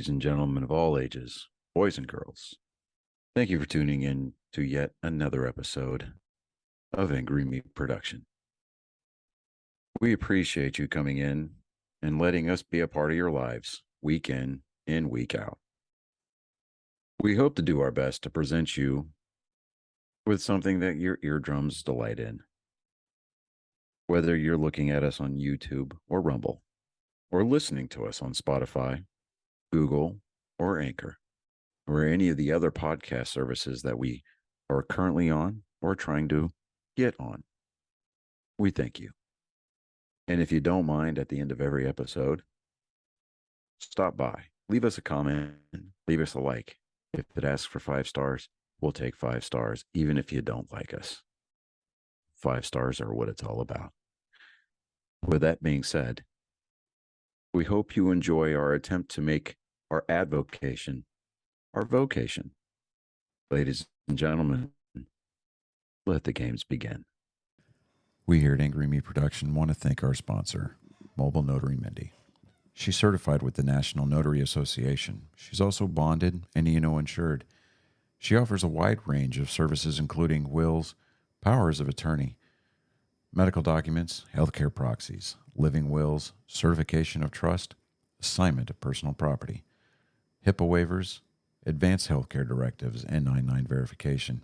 ladies and gentlemen of all ages, boys and girls. Thank you for tuning in to yet another episode of Angry Meat Production. We appreciate you coming in and letting us be a part of your lives week in and week out. We hope to do our best to present you with something that your eardrums delight in. Whether you're looking at us on YouTube or Rumble, or listening to us on Spotify, Google, or Anchor, or any of the other podcast services that we are currently on or trying to get on. We thank you. And if you don't mind, at the end of every episode, stop by, leave us a comment, leave us a like. If it asks for 5 stars, we'll take 5 stars, even if you don't like us. 5 stars are what it's all about. With that being said, we hope you enjoy our attempt to make our advocation our vocation. Ladies and gentlemen, let the games begin. We here at Angry Me Production want to thank our sponsor, Mobile Notary Mindy. She's certified with the National Notary Association. She's also bonded and E&O insured. She offers a wide range of services including wills, powers of attorney, medical documents, healthcare proxies, living wills, certification of trust, assignment of personal property, HIPAA waivers, advanced healthcare directives, and 99 verification.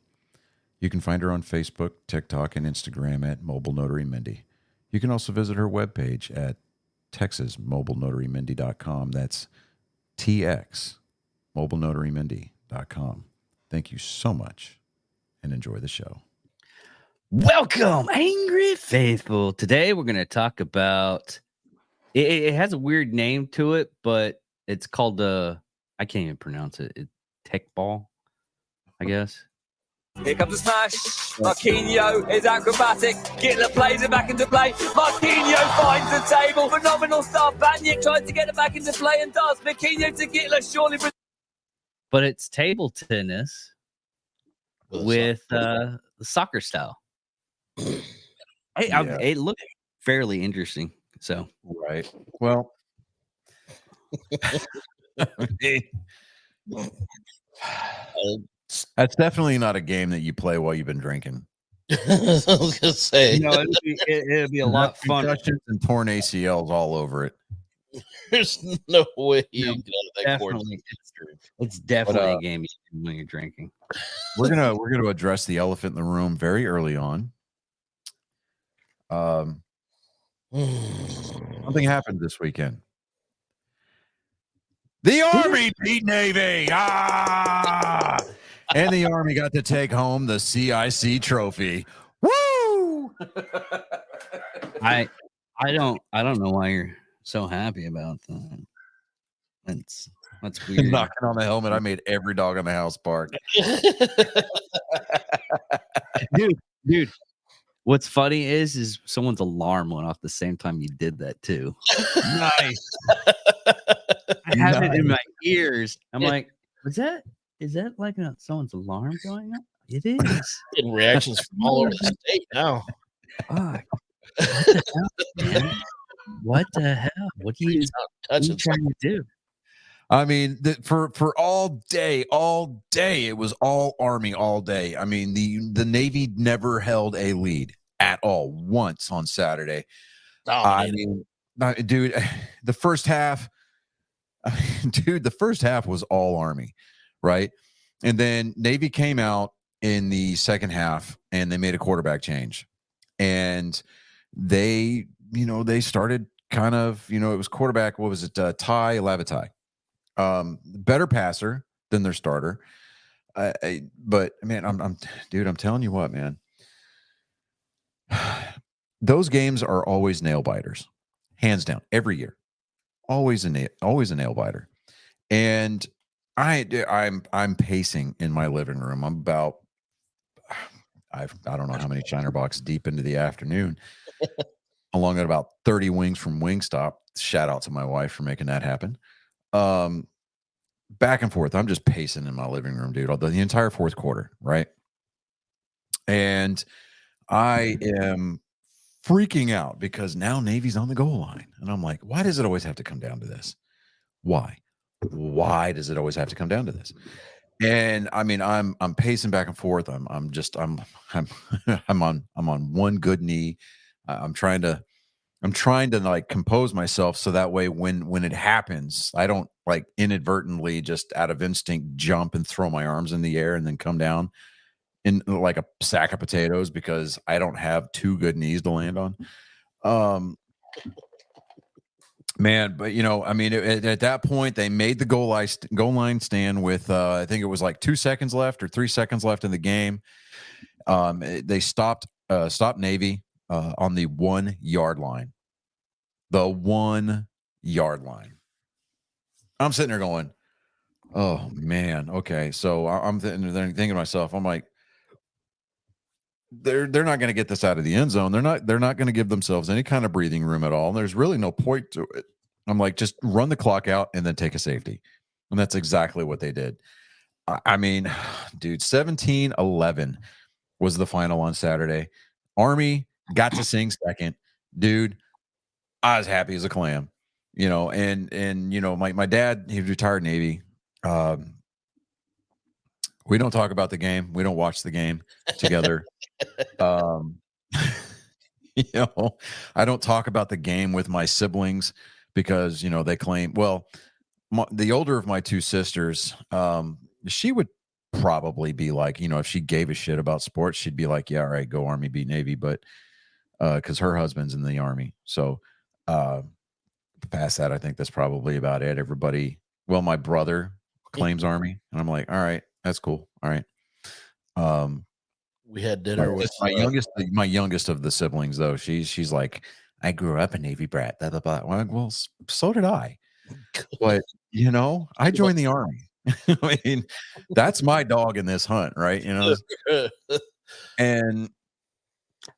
You can find her on Facebook, TikTok, and Instagram at Mobile Notary Mindy. You can also visit her webpage at TexasMobileNotaryMindy.com. That's TX, MobileNotaryMindy.com. Thank you so much and enjoy the show. Welcome, Angry Faithful. Today we're going to talk about, it has a weird name to it, but it's called I can't even pronounce it. Tech ball, I guess. Here comes the smash. Marquinhos is acrobatic. Gittler plays it back into play. Marquinhos finds the table. Phenomenal start. Banyik tries to get it back into play and does. Marquinhos to Gittler. Surely. But it's table tennis with the soccer style. It looked fairly interesting. So, right. Well, that's definitely not a game that you play while you've been drinking. I was gonna say, it'd be a lot fun. Concussions and torn ACLs all over it. There's no way you get out of that court. It's definitely a game you can when you're drinking. We're gonna address the elephant in the room very early on. Something happened this weekend. The Army beat Navy. And the Army got to take home the CIC trophy. Woo! I don't know why you're so happy about that. That's weird. Knocking on the helmet. I made every dog in the house bark. Dude. What's funny is someone's alarm went off the same time you did that too. Nice. I have it in my ears. I'm like, is that like someone's alarm going off? It is. Getting reactions from all over the state now. Fuck. What the hell? What are you trying to do? I mean, for all day, it was all Army all day. I mean, the Navy never held a lead at all once on Saturday. I mean, dude, the first half was all Army, right? And then Navy came out in the second half and they made a quarterback change. And they started kind of, it was quarterback, what was it? Ty Lavatai. Better passer than their starter. But man, I'm telling you what, man. Those games are always nail biters, hands down, every year. Always a nail biter. And I'm pacing in my living room. I'm about I don't know how many China box deep into the afternoon. Along at about 30 wings from Wingstop. Shout out to my wife for making that happen. Back and forth. I'm just pacing in my living room, dude. The entire fourth quarter, right? And I am freaking out because now Navy's on the goal line. And I'm like, why does it always have to come down to this? Why? why does it always have to come down to this? And I mean, I'm pacing back and forth. I'm I'm on one good knee. I'm trying to like compose myself so that way when it happens, I don't like inadvertently just out of instinct jump and throw my arms in the air and then come down in like a sack of potatoes because I don't have two good knees to land on. Um, Man, but I mean, at that point, they made the goal line stand with I think it was like 2 seconds left or 3 seconds left in the game. They stopped Navy on the 1 yard line. The 1 yard line. I'm sitting there going, "Oh man, okay." So I'm thinking to myself, I'm like, they're not going to get this out of the end zone. They're not going to give themselves any kind of breathing room at all. And there's really no point to it. I'm like, just run the clock out and then take a safety. And that's exactly what they did. I mean, dude, 17-11 was the final on Saturday. Army got to sing second. Dude, I was happy as a clam. And my dad, he retired Navy. We don't talk about the game. We don't watch the game together. I don't talk about the game with my siblings because, they claim, well, the older of my two sisters, she would probably be like, if she gave a shit about sports, she'd be like, yeah, all right, go Army, be Navy. But because her husband's in the Army. So past that, I think that's probably about it. Everybody, well, my brother claims Army. And I'm like, all right, that's cool. All right. We had dinner with my youngest of the siblings, though. She's like, I grew up a Navy brat. Blah, blah, blah. Well, so did I. But I joined the Army. I mean, that's my dog in this hunt, right? And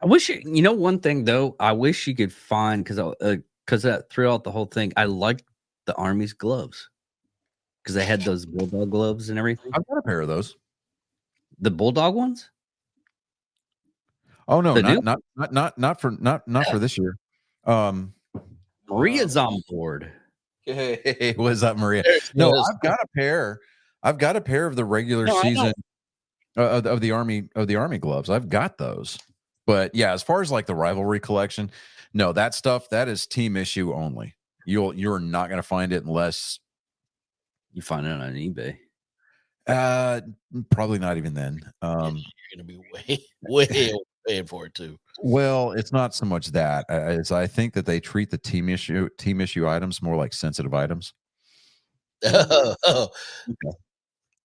I wish one thing though. I wish you could find because throughout the whole thing, I liked the Army's gloves because they had those bulldog gloves and everything. I've got a pair of those. The bulldog ones. Oh no, not for this year. Maria's on board. Hey, what's up, Maria? No, I've got a pair. I've got a pair of the regular season of the Army gloves. I've got those. But yeah, as far as like the rivalry collection, no, that stuff that is team issue only. You're not going to find it unless you find it on eBay. Probably not even then. You're going to be way paying for it too. Well, it's not so much that as I think that they treat the team issue items more like sensitive items. Okay.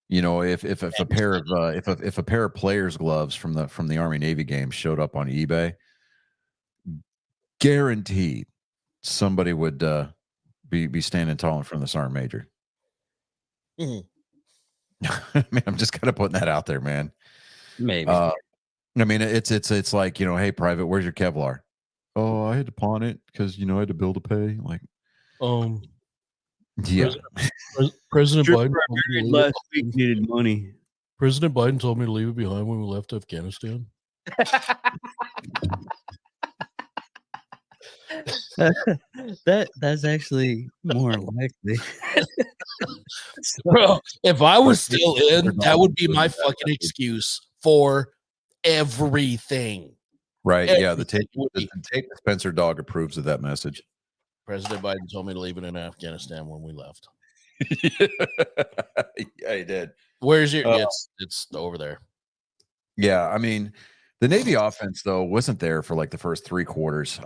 If a pair of if a pair of players' gloves from the Army Navy game showed up on eBay, guaranteed somebody would be standing tall in front of the sergeant major. Mm-hmm. I mean, I'm just kind of putting that out there, man. Maybe. I mean, it's like, hey, private, where's your Kevlar? Oh, I had to pawn it because I had a bill to pay. Like, yeah. President Biden last week needed money. President Biden told me to leave it behind when we left Afghanistan. That's actually more likely. Bro, if I was still in, that would be my fucking excuse for everything. Right. Yeah. The tape dispenser dog approves of that message. President Biden told me to leave it in Afghanistan when we left. Yeah, he did. Where's your it's over there. Yeah, I mean, the Navy offense though wasn't there for like the first 3 quarters.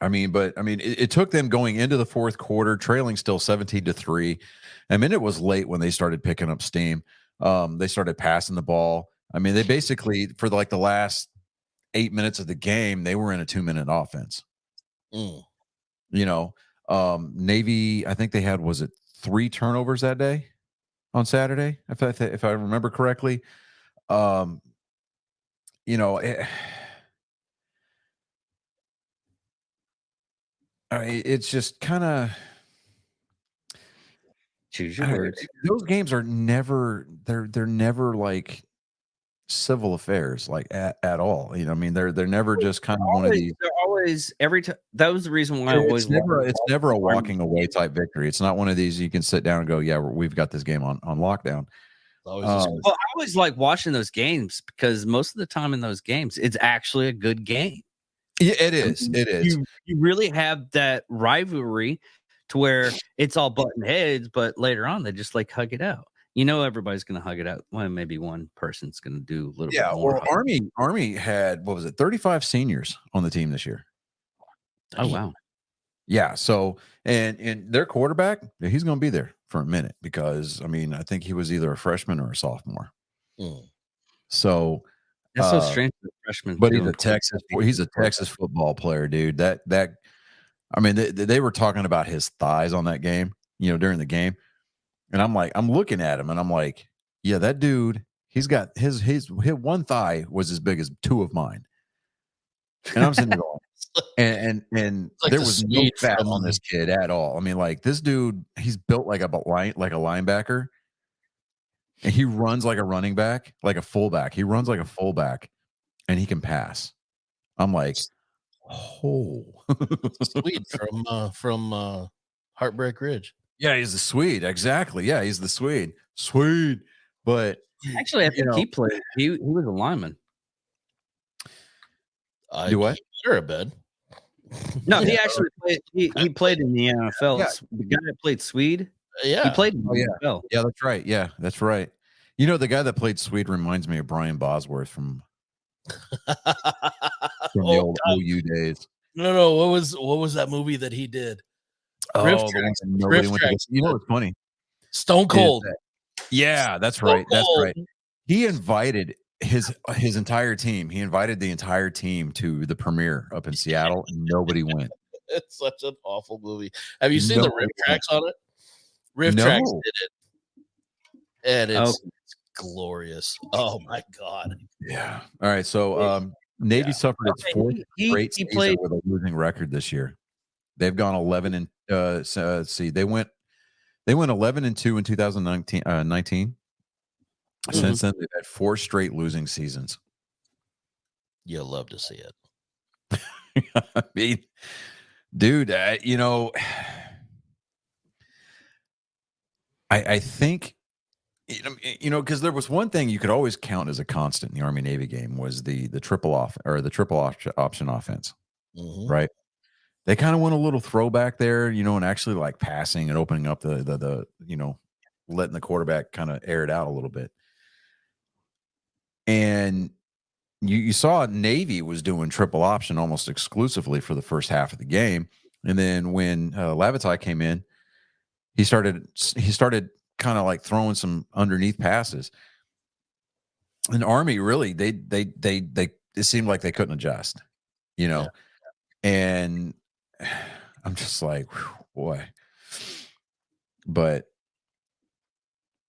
It took them going into the fourth quarter, trailing still 17-3. I mean, it was late when they started picking up steam. They started passing the ball. I mean, they basically for like the last 8 minutes of the game, they were in a 2-minute offense. Navy, I think they had, was it 3 turnovers that day on Saturday, if I remember correctly. It's just kind of choose your words. Those games are never they're never like civil affairs like at all. You know, I mean, they're never just kind of one of these. They're always every time. That was the reason why I always. It's never a walking away type victory. It's not one of these you can sit down and go, yeah, we've got this game on lockdown. Well, I always like watching those games because most of the time in those games, it's actually a good game. Yeah, it is. It is. You really have that rivalry to where it's all button heads, but later on they just like hug it out. You know, everybody's going to hug it out. Well, maybe one person's going to do a little bit more. Well, Army had, what was it, 35 seniors on the team this year. Oh, wow. Yeah. So, and their quarterback, he's going to be there for a minute because, I mean, I think he was either a freshman or a sophomore. So that's so strange. For freshman, but he's a Texas football player, dude. I mean, they were talking about his thighs on that game, you know, during the game. And I'm looking at him and I'm like, yeah, that dude, he's got his one thigh was as big as two of mine. And I'm sitting there going, and like there was no fat on this kid at all. I mean, like this dude, he's built like a linebacker, and he runs like a running back, like a fullback. He runs like a fullback, and he can pass. I'm like, oh, Swede from Heartbreak Ridge. Yeah, he's the Swede. Exactly. Yeah, he's the Swede. But actually, I think he played. He was a lineman. Do what? You're a bed. No, he actually played. He played in the NFL. Yeah. The guy that played Swede. Yeah, he played in the NFL. Yeah, that's right. Yeah, that's right. You know, the guy that played Swede reminds me of Brian Bosworth from the old OU days. No. What was that movie that he did? Rift Tracks. You know what's funny? Stone Cold. Yeah, that's right. That's right. He invited his entire team. He invited the entire team to the premiere up in Seattle, and nobody went. It's such an awful movie. Have you seen the Rift Tracks on it? Rift Tracks did it, and it's glorious. Oh my god. Yeah. All right. So Navy suffered its fourth straight season with a losing record this year. They've gone 11 and let's see. They went 11-2 in 2019. Since then, they've had 4 straight losing seasons. You'll love to see it. I mean, dude, you know, I think, you know, because there was one thing you could always count as a constant in the Army Navy game was the triple option offense, right? They kind of went a little throwback there, you know, and actually like passing and opening up the you know, letting the quarterback kind of air it out a little bit. And you saw Navy was doing triple option almost exclusively for the first half of the game. And then when Lavatai came in, he started kind of like throwing some underneath passes. And Army really, it seemed like they couldn't adjust, you know, and I'm just like, boy. But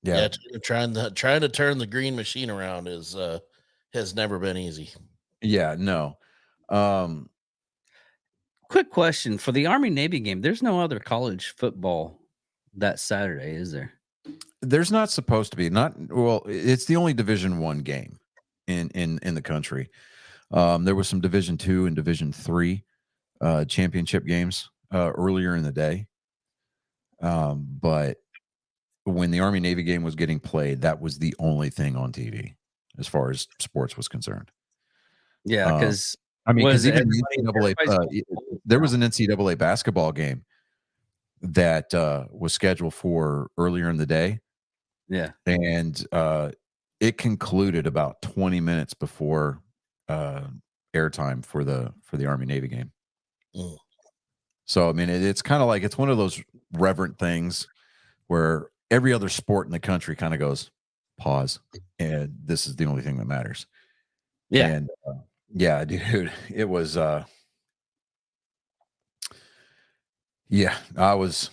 yeah, trying to turn the green machine around has never been easy. Yeah, no. Quick question for the Army Navy game. There's no other college football that Saturday, is there? There's not supposed to be. It's the only Division I game in the country. There was some Division II and Division III championship games earlier in the day. But when the Army Navy game was getting played, that was the only thing on TV as far as sports was concerned. Yeah, because I mean, because even there was an NCAA basketball game that was scheduled for earlier in the day. Yeah, and it concluded about 20 minutes before airtime for the Army Navy game. So I mean, it's kind of like it's one of those reverent things where every other sport in the country kind of goes pause, and this is the only thing that matters. Yeah, and yeah, dude, it was. Yeah, I was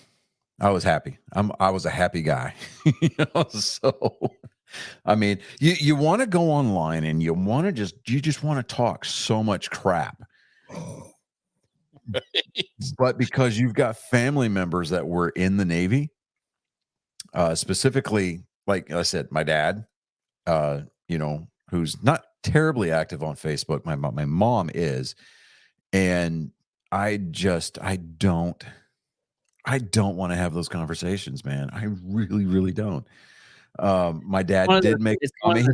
happy. I was a happy guy. You know, so I mean, you want to go online and you just want to talk so much crap. But because you've got family members that were in the Navy, specifically, like I said, my dad, you know, who's not terribly active on Facebook. My mom is, and I don't want to have those conversations, man. I really, really don't. My dad did make a comment.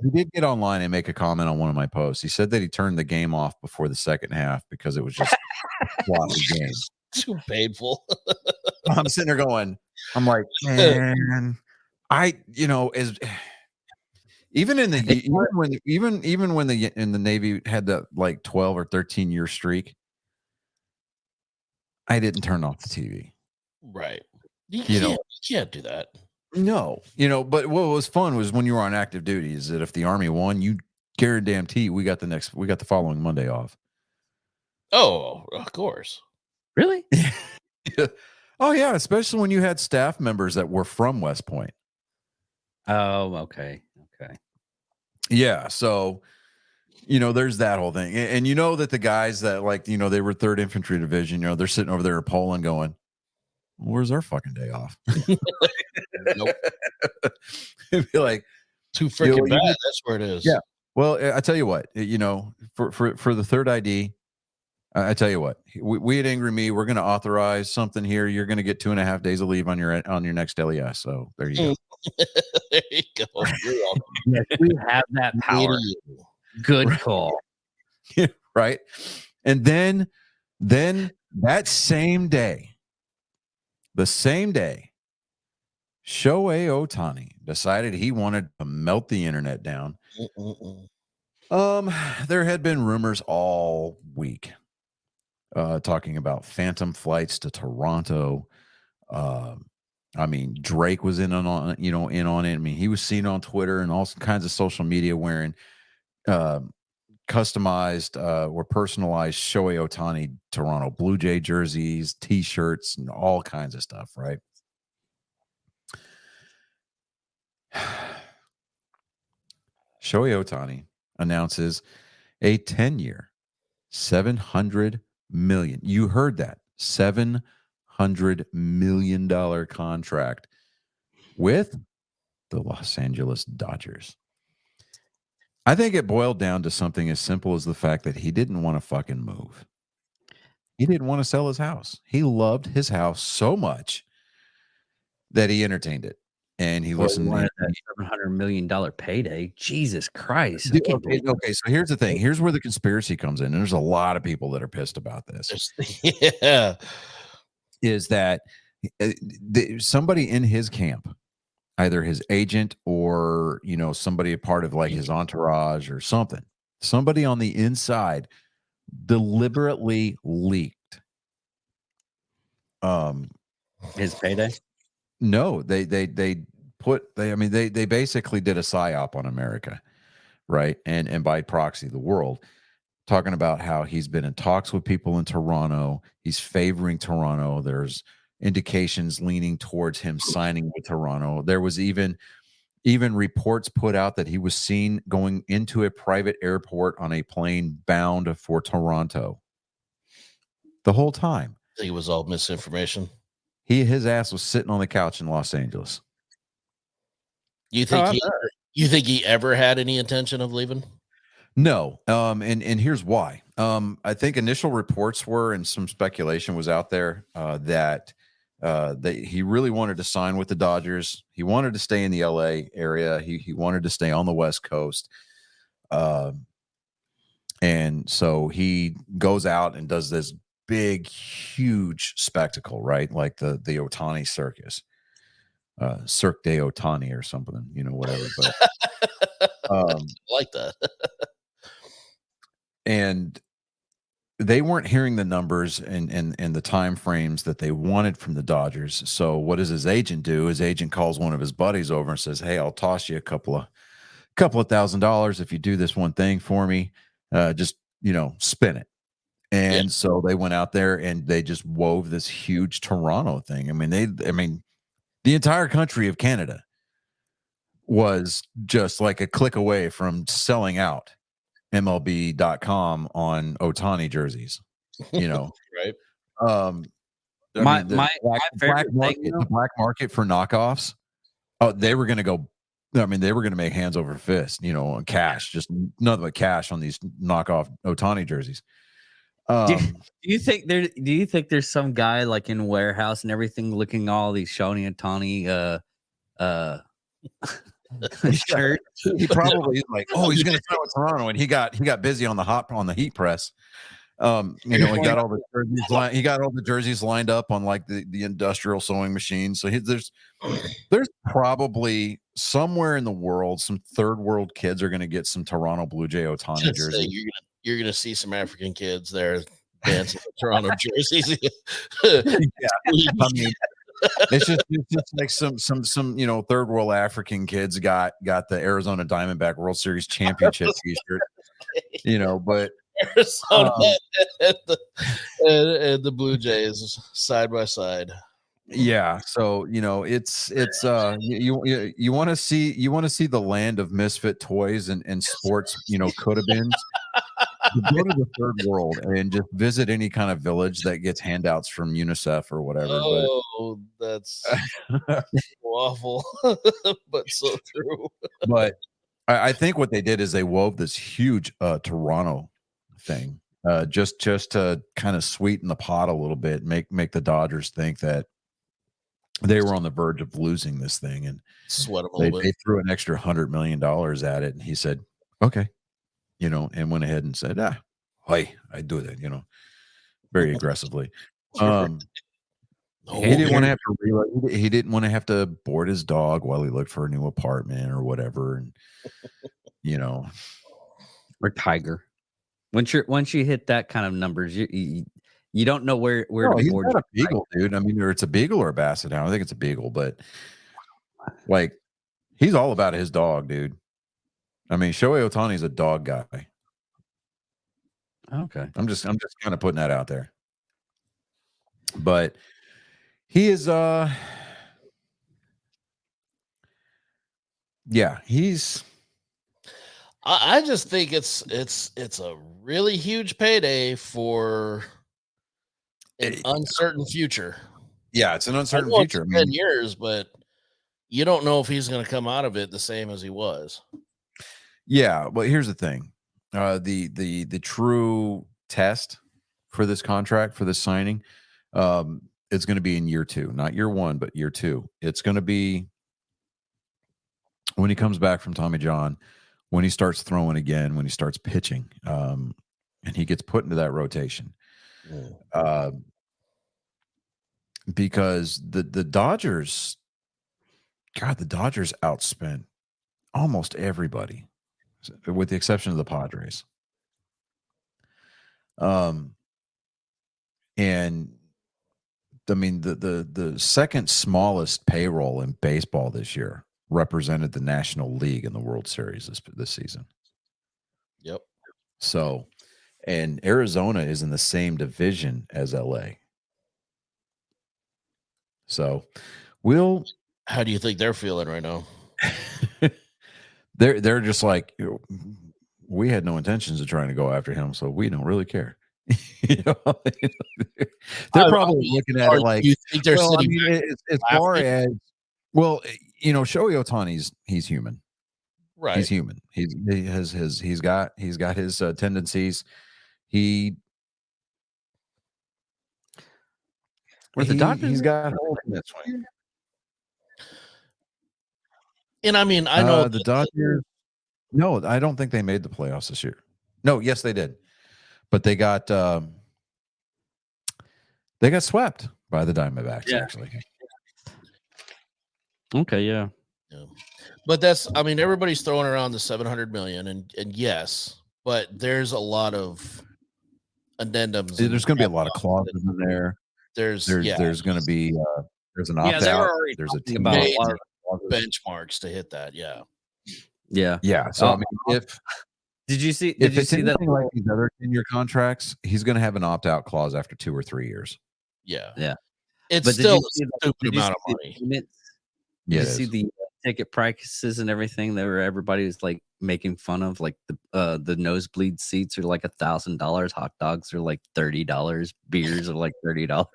He did get online and make a comment on one of my posts. He said that he turned the game off before the second half because it was just a sloppy game. Too painful. I'm sitting there going, I'm like, man, as even in the even when the Navy had that like 12 or 13 year streak, I didn't turn off the TV. Right. You can't do that. No, but what was fun was when you were on active duty is that if the Army won, you guarantee we got the following Monday off. Oh, of course. Really? Yeah. Oh yeah, especially when you had staff members that were from West Point. Oh, okay. Yeah, so there's that whole thing, and that the guys that they were 3rd Infantry Division, they're sitting over there in Poland going, "Where's our fucking day off?" Nope. It'd be like too freaking bad. That's where it is. Yeah. Well, I tell you what, for the 3rd ID, I tell you what, we at Angry Me, we're going to authorize something here. You're going to get 2.5 days of leave on your next LES. So there you go. There you go. Yes, we have that power. Good call. Right. And then that same day, Shohei Ohtani decided he wanted to melt the internet down. There had been rumors all week talking about phantom flights to Toronto. I mean, Drake was in on it. I mean, he was seen on Twitter and all kinds of social media wearing customized or personalized Shohei Ohtani Toronto Blue Jay jerseys, T-shirts, and all kinds of stuff, right? Shohei Ohtani announces a 10-year, $700 million. You heard that. $700 million contract with the Los Angeles Dodgers. I think it boiled down to something as simple as the fact that he didn't want to fucking move. He didn't want to sell his house. He loved his house so much that he entertained it. And he listened to that $700 million payday. Jesus Christ. Okay, so here's the thing. Here's where the conspiracy comes in. And there's a lot of people that are pissed about this. Yeah. Is that somebody in his camp, either his agent or, somebody a part of like his entourage or somebody on the inside deliberately leaked his payday. No, they basically did a psyop on America, right? And by proxy, the world, talking about how he's been in talks with people in Toronto. He's favoring Toronto. There's indications leaning towards him signing with Toronto. There was even reports put out that he was seen going into a private airport on a plane bound for Toronto. The whole time. I think it was all misinformation. His ass was sitting on the couch in Los Angeles. You think he ever had any intention of leaving? No. And here's why. I think initial reports were, and some speculation was out there, that he really wanted to sign with the Dodgers. He wanted to stay in the LA area. He wanted to stay on the West Coast. And so he goes out and does this big, huge spectacle, right? Like the Ohtani circus, Cirque de Ohtani or something, whatever. But I like that. And they weren't hearing the numbers and the time frames that they wanted from the Dodgers. So what does his agent do? His agent calls one of his buddies over and says, "Hey, I'll toss you a couple of $1,000 if you do this one thing for me. Just spin it." And so they went out there and they just wove this huge Toronto thing. I mean, the entire country of Canada was just like a click away from selling out MLB.com on Ohtani jerseys, Right. The black market for knockoffs. Oh, they were going to go I mean, they were going to make hands over fist, on cash, just nothing but cash on these knockoff Ohtani jerseys. Do you think there's some guy like in warehouse and everything looking all these Shohei Ohtani shirt? He probably is like, oh, he's going to sign with Toronto, and he got busy on the heat press. He got all the jerseys lined up on like the industrial sewing machine. So there's probably somewhere in the world some third world kids are going to get some Toronto Blue Jay Ohtani jerseys. You're gonna see some African kids there dancing with Toronto jerseys. Yeah, I mean, it's just like some third world African kids got the Arizona Diamondback World Series championship T-shirt, but Arizona and the Blue Jays side by side. Yeah, so it's you want to see the land of misfit toys and sports could have been. Go to the third world and just visit any kind of village that gets handouts from UNICEF or whatever. Oh, that's awful, but so true. But I think what they did is they wove this huge Toronto thing just to kind of sweeten the pot a little bit, make the Dodgers think that they were on the verge of losing this thing, and sweat them a little bit. They threw an extra $100 million at it, and he said, "Okay," and went ahead and said, "Hey, I do that," very aggressively. He didn't want to have to he didn't want to have to board his dog while he looked for a new apartment or whatever, and or tiger. Once you hit that kind of numbers, you don't know where to board. He's not a beagle, dude. I mean, or it's a beagle or a basset hound. I think it's a beagle, but like he's all about his dog, dude. I mean, Shohei Ohtani's a dog guy. Okay. I'm just kind of putting that out there. But he is he's I just think it's a really huge payday for an uncertain future. Yeah, it's an uncertain future. 10 years, but you don't know if he's going to come out of it the same as he was. Yeah, but here's the thing. The true test for this contract, for this signing, it's going to be in year 2, not year 1, but year 2. It's going to be when he comes back from Tommy John, when he starts throwing again, when he starts pitching, and he gets put into that rotation. Because the Dodgers, the Dodgers outspent almost everybody, with the exception of the Padres. And I mean, the second smallest payroll in baseball this year represented the National League in the World Series this season. Yep. So, and Arizona is in the same division as LA. So, how do you think they're feeling right now? They're just like, we had no intentions of trying to go after him, so we don't really care. They're probably looking at it like, you think they're well, I mean, as far as, well, Shohei Ohtani's, he's human, right? He's human. He's got his tendencies. He's got this way. And I mean, I know the Dodgers. No, I don't think they made the playoffs this year. No, yes, they did, but they got swept by the Diamondbacks. Yeah. Actually. Okay, yeah. But that's, I mean, everybody's throwing around the 700 million, and yes, but there's a lot of addendums. There's going to be a lot of clauses in there. There's going to be there's an opt out. There's a team about a lot of benchmarks to hit that. Yeah. So I mean, did you see that like these other 10-year contracts, he's going to have an opt out clause after 2 or 3 years. Yeah. It's still a stupid amount of money. Did you see the ticket prices and everything that everybody was like making fun of? Like the nosebleed seats are like $1,000, hot dogs are like $30, beers are like $30.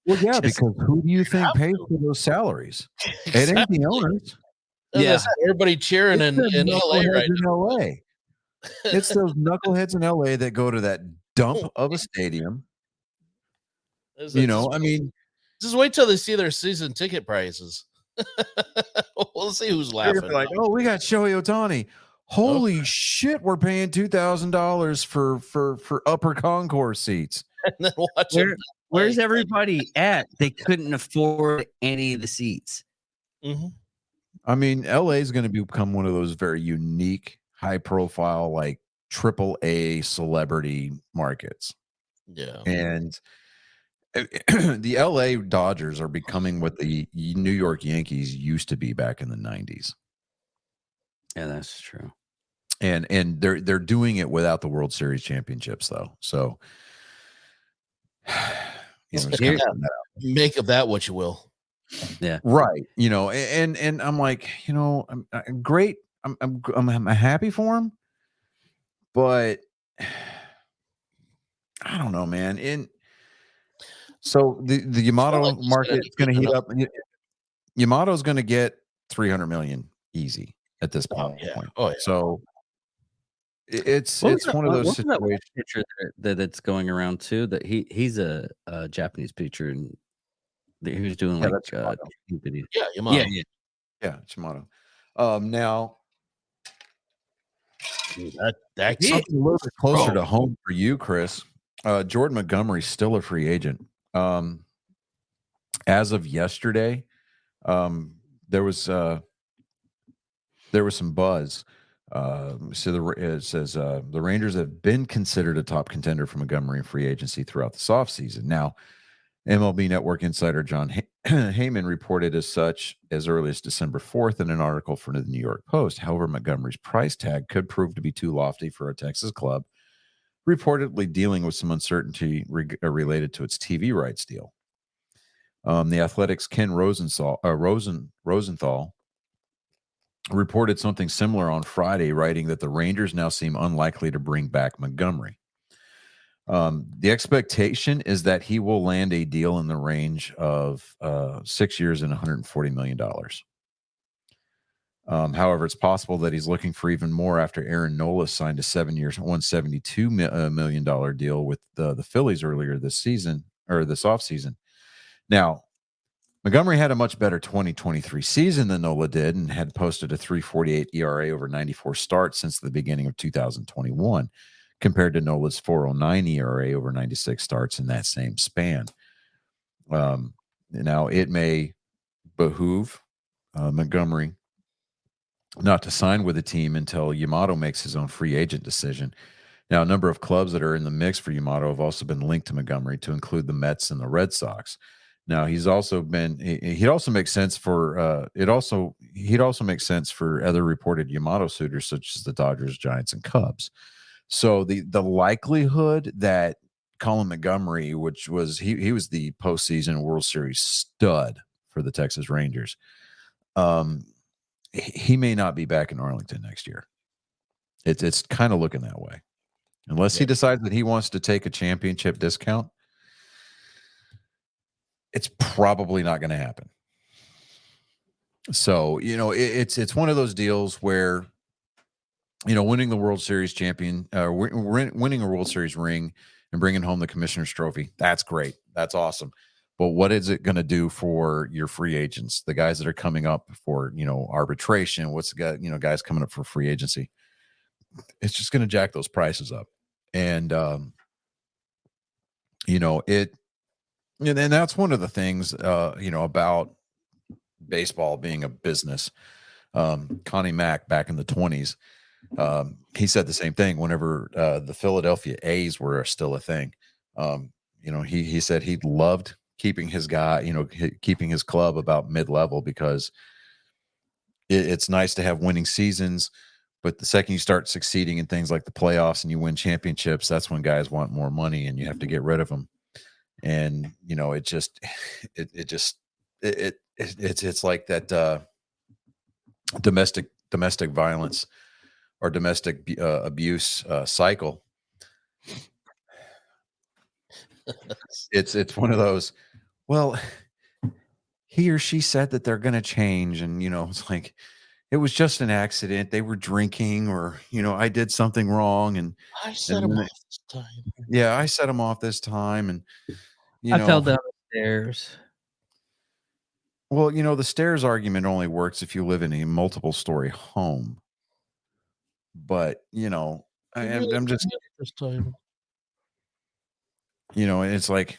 Well, yeah, because who do you think pays for those salaries? It ain't the owners. As I Yeah. said, everybody cheering in It's the LA knuckleheads right in LA. It's those knuckleheads in LA that go to that dump of a stadium. now. You know, I mean, Just wait till they see their season ticket prices. We'll see who's they're laughing. gonna be like, "Oh, we got Shohei Ohtani. Holy shit, we're paying $2,000 for upper concourse seats." And then watch them. Where's everybody at? They couldn't afford any of the seats. Mhm. I mean, LA is going to become one of those very unique, high profile, like AAA celebrity markets. Yeah. And the LA Dodgers are becoming what the New York Yankees used to be back in the 90s. Yeah, that's true. And they're doing it without the World Series championships though. So just Here- kinda putting that out. Make of that what you will. Right. And I'm like, I'm great. I'm happy for him, but I don't know, man. So the Yamato like he's gonna market is going to heat heat up. up. Yamato's going to get 300 million easy at this Oh, point. yeah. Oh, yeah. So it's What was one of that- those what was that one situations. picture that's going around too? That he's a Japanese pitcher and he was doing Yeah, like that's Yamato. video. Yeah, Yamato. Yeah. Yeah, Yamato. Now That Yeah. something a little bit closer Bro. to home for you, Chris. Jordan Montgomery's still a free agent. As of yesterday, there was some buzz. It says the Rangers have been considered a top contender for Montgomery in free agency throughout this offseason. Now, MLB Network insider John Heyman reported as such as early as December 4th in an article for the New York Post. However, Montgomery's price tag could prove to be too lofty for a Texas club, reportedly dealing with some uncertainty related to its TV rights deal. The Athletic's Ken Rosenthal reported something similar on Friday, writing that the Rangers now seem unlikely to bring back Montgomery. The expectation is that he will land a deal in the range of 6 years and $140 million. However, it's possible that he's looking for even more after Aaron Nola signed a 7 years, $172 million deal with the Phillies earlier this season or this offseason. Now, Montgomery had a much better 2023 season than Nola did and had posted a 3.48 ERA over 94 starts since the beginning of 2021, compared to Nola's 4.09 ERA over 96 starts in that same span. Now, it may behoove Montgomery not to sign with the team until Yamato makes his own free agent decision. Now, a number of clubs that are in the mix for Yamato have also been linked to Montgomery, to include the Mets and the Red Sox. Now, he'd also make sense for other reported Yamato suitors such as the Dodgers, Giants, and Cubs. So the likelihood that Colin Montgomery, which was he was the postseason World Series stud for the Texas Rangers, he may not be back in Arlington next year. It's kind of looking that way, unless he decides that he wants to take a championship discount. It's probably not going to happen. So, it's one of those deals where, winning the World Series winning a World Series ring and bringing home the Commissioner's Trophy, that's great. That's awesome. But what is it going to do for your free agents, the guys that are coming up for, arbitration? What's the guys coming up for free agency? It's just going to jack those prices up. And, and that's one of the things, about baseball being a business. Connie Mack back in the 1920s, he said the same thing whenever the Philadelphia A's were still a thing. He said he loved keeping his keeping his club about mid-level because it's nice to have winning seasons. But the second you start succeeding in things like the playoffs and you win championships, that's when guys want more money and you have to get rid of them. And it's like that domestic violence or domestic abuse cycle. It's one of those. Well, he or she said that they're going to change, and it's like, it was just an accident. They were drinking, or I did something wrong, and I set and him then off this time. yeah, I set him off this time, and I fell down the stairs. well, the stairs argument only works if you live in a multiple story home. But I'm just This time. it's like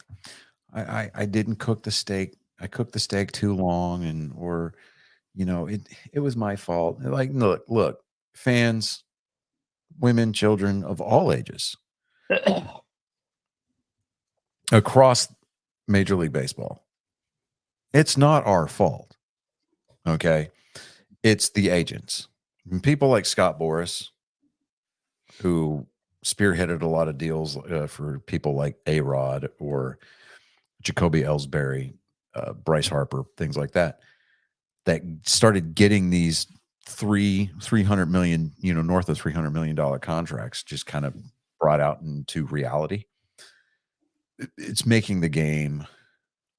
I didn't cook the steak. I cooked the steak too long, or it was my fault. Like, look, fans, women, children of all ages across Major League Baseball. It's not our fault. Okay. It's the agents. And people like Scott Boras, who spearheaded a lot of deals for people like A-Rod or Jacoby Ellsbury, Bryce Harper, things like that started getting these 300 million, north of $300 million contracts just kind of brought out into reality. It's making the game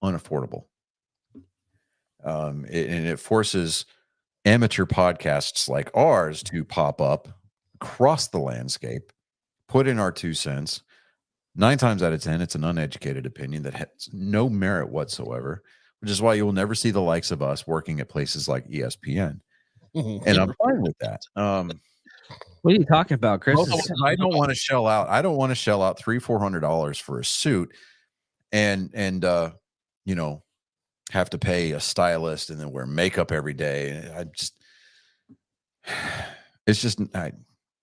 unaffordable. And it forces amateur podcasts like ours to pop up across the landscape, put in our 2 cents. 9 times out of 10, it's an uneducated opinion that has no merit whatsoever, which is why you will never see the likes of us working at places like ESPN. And I'm fine with that. What are you talking about, Chris? I don't want to shell out. I don't want to shell out $300-400 for a suit, and have to pay a stylist and then wear makeup every day.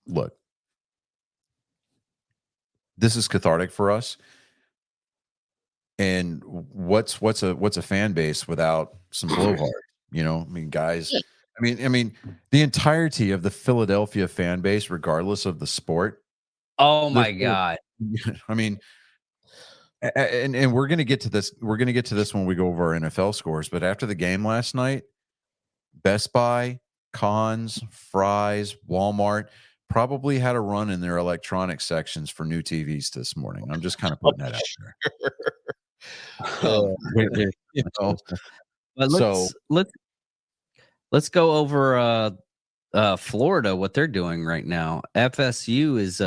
Look, this is cathartic for us. And what's a fan base without some blowhard? I mean, guys. I mean, the entirety of the Philadelphia fan base, regardless of the sport. Oh my God! I mean, and we're gonna get to this. We're gonna get to this when we go over our NFL scores. But after the game last night, Best Buy, Conn's, Fry's, Walmart probably had a run in their electronic sections for new TVs this morning. I'm just kind of putting that out there. But let's go over Florida, what they're doing right now. FSU is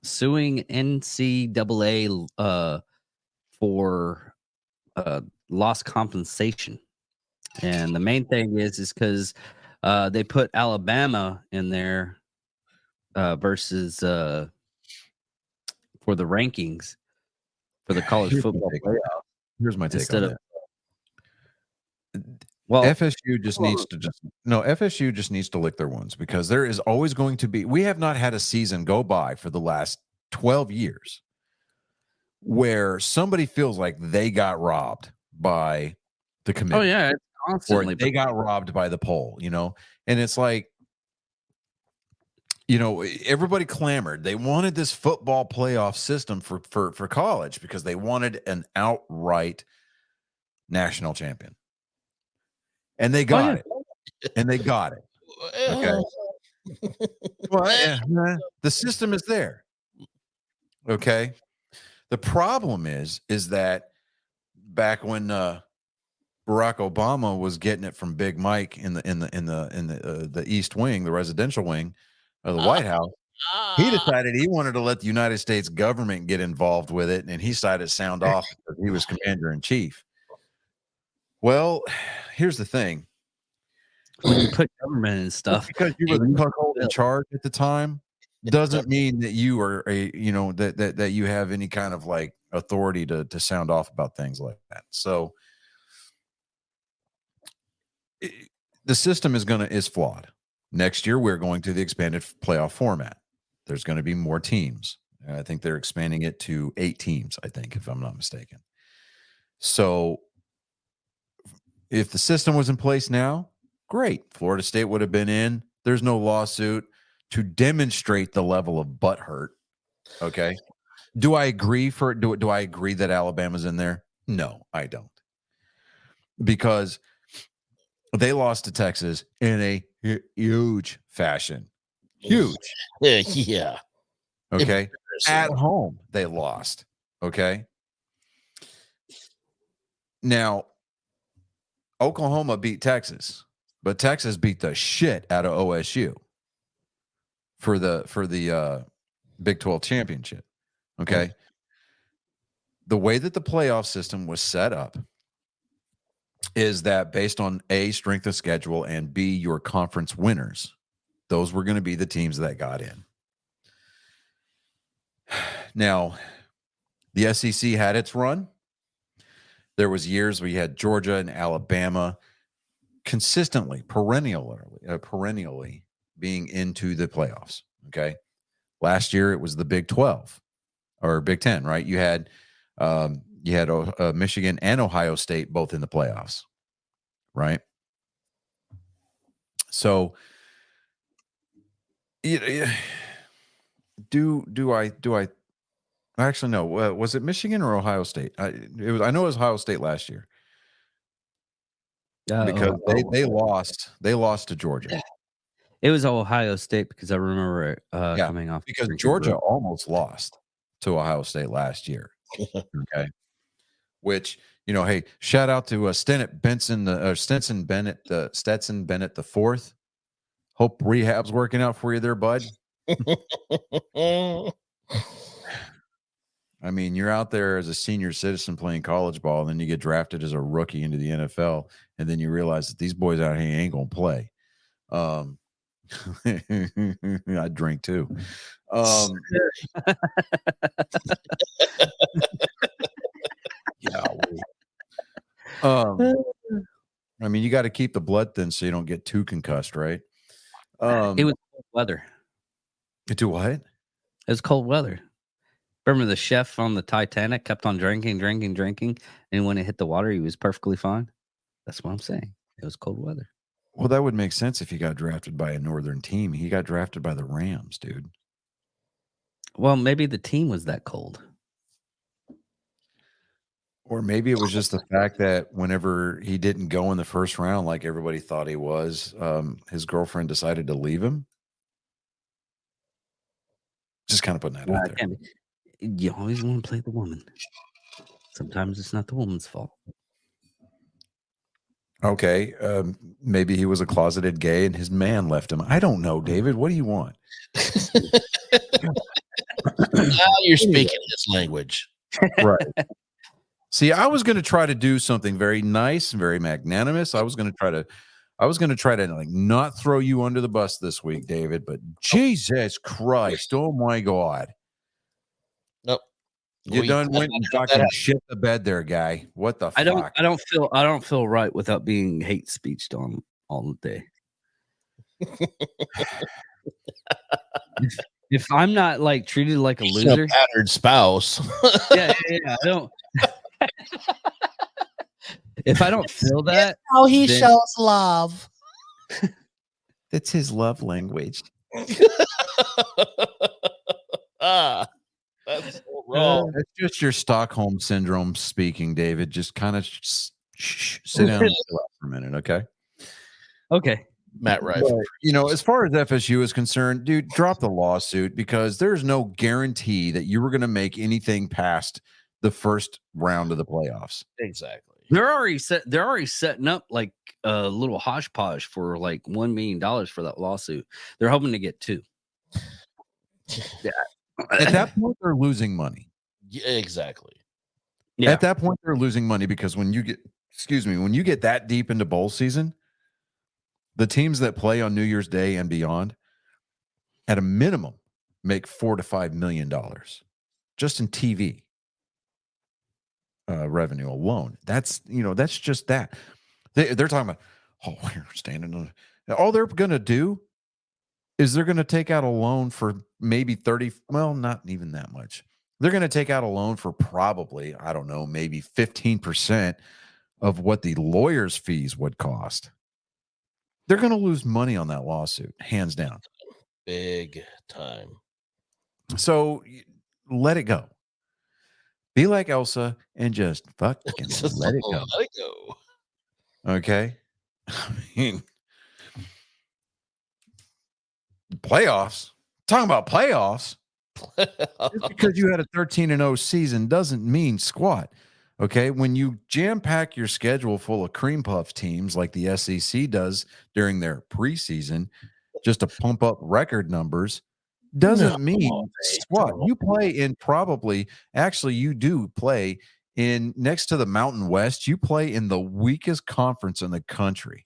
suing NCAA for lost compensation, and the main thing is because they put Alabama in there versus for the rankings for the college football playoff. Here's my take on that. Well, FSU just needs to lick their wounds, because there is always going to be. We have not had a season go by for the last 12 years where somebody feels like they got robbed by the committee. Oh yeah, it's constantly. Or they got robbed by the poll, and it's like, everybody clamored. They wanted this football playoff system for college because they wanted an outright national champion. And they got it. And they got it. Okay. Well, the system is there. Okay. The problem is that back when Barack Obama was getting it from Big Mike in the East Wing, the residential wing of the White House, he decided he wanted to let the United States government get involved with it, and he decided to sound off because he was commander in chief. Well, here's the thing. When you put government and stuff, because you were the cuckold in charge at the time, doesn't mean that you are that you have any kind of like authority to sound off about things like that. So the system is flawed. Next year, we're going to the expanded playoff format. There's going to be more teams. I think they're expanding it to 8 teams, I think, if I'm not mistaken. So if the system was in place now, great. Florida State would have been in. There's no lawsuit to demonstrate the level of butthurt. Okay. Do I agree do I agree that Alabama's in there? No, I don't. Because they lost to Texas in a huge fashion. Huge. Yeah. Okay. At home, they lost. Okay. Now, Oklahoma beat Texas, but Texas beat the shit out of OSU for the Big 12 championship. Okay. The way that the playoff system was set up is that based on A, strength of schedule, and B, your conference winners, those were going to be the teams that got in. Now, the SEC had its run. There was years we had Georgia and Alabama consistently, perennially being into the playoffs. Okay. Last year it was the Big 12 or Big 10, right? You had Michigan and Ohio State both in the playoffs, right? So, do I actually no? Was it Michigan or Ohio State? I know it was Ohio State last year because they lost to Georgia. It was Ohio State because I remember it coming off because Georgia almost lost to Ohio State last year. Okay, which hey, shout out to Stetson Bennett the fourth. Hope rehab's working out for you there, bud. I mean, you're out there as a senior citizen playing college ball, and then you get drafted as a rookie into the NFL, and then you realize that these boys out here ain't gonna play. I drink too. Yeah. I mean, you got to keep the blood thin so you don't get too concussed, right? It was cold weather. To what? It was cold weather. Remember the chef on the Titanic kept on drinking, and when it hit the water, he was perfectly fine. That's what I'm saying. It was cold weather. Well, that would make sense if he got drafted by a northern team. He got drafted by the Rams, dude. Well, maybe the team was that cold. Or maybe it was just the fact that whenever he didn't go in the first round like everybody thought he was, his girlfriend decided to leave him. Just kind of putting that out there. You always want to play the woman. Sometimes it's not the woman's fault. Okay. Maybe he was a closeted gay and his man left him. I don't know, David. What do you want? Now you're speaking this language. Right. See, I was going to try to do something very nice and very magnanimous. I was going to try to like not throw you under the bus this week, David, but Jesus Christ. Oh my God. Nope. You done went and fucking shit the bed there, guy. What the fuck? I don't feel right without being hate speeched on all day. If I'm not like treated like a loser, a battered spouse. yeah, I don't. If I don't feel that, how he shows love. That's his love language. That's so wrong. That's just your Stockholm syndrome speaking, David. Just kind of sit down and chill out for a minute, okay? Okay. Matt Rife. As far as FSU is concerned, dude, drop the lawsuit because there's no guarantee that you were going to make anything past the first round of the playoffs. Exactly. They're already setting up like a little hodgepodge for like $1 million for that lawsuit. They're hoping to get 2. Yeah. At that point, they're losing money. Yeah, exactly. Yeah. At that point, they're losing money because when you get that deep into bowl season, the teams that play on New Year's Day and beyond, at a minimum, make $4 to $5 million just in TV revenue alone. That's just that. They're talking about, we're standing on. All they're going to do is they're going to take out a loan for maybe 30, well, not even that much. They're going to take out a loan for probably, I don't know, maybe 15% of what the lawyer's fees would cost. They're going to lose money on that lawsuit, hands down. Big time. So let it go. Be like Elsa and just fucking let it go. Let it go. Okay? I mean, playoffs. Talking about playoffs. Just because you had a 13-0 season doesn't mean squat. Okay. When you jam pack your schedule full of cream puff teams like the SEC does during their preseason, just to pump up record numbers, doesn't mean squat. You play in actually, you do play in next to the Mountain West. You play in the weakest conference in the country.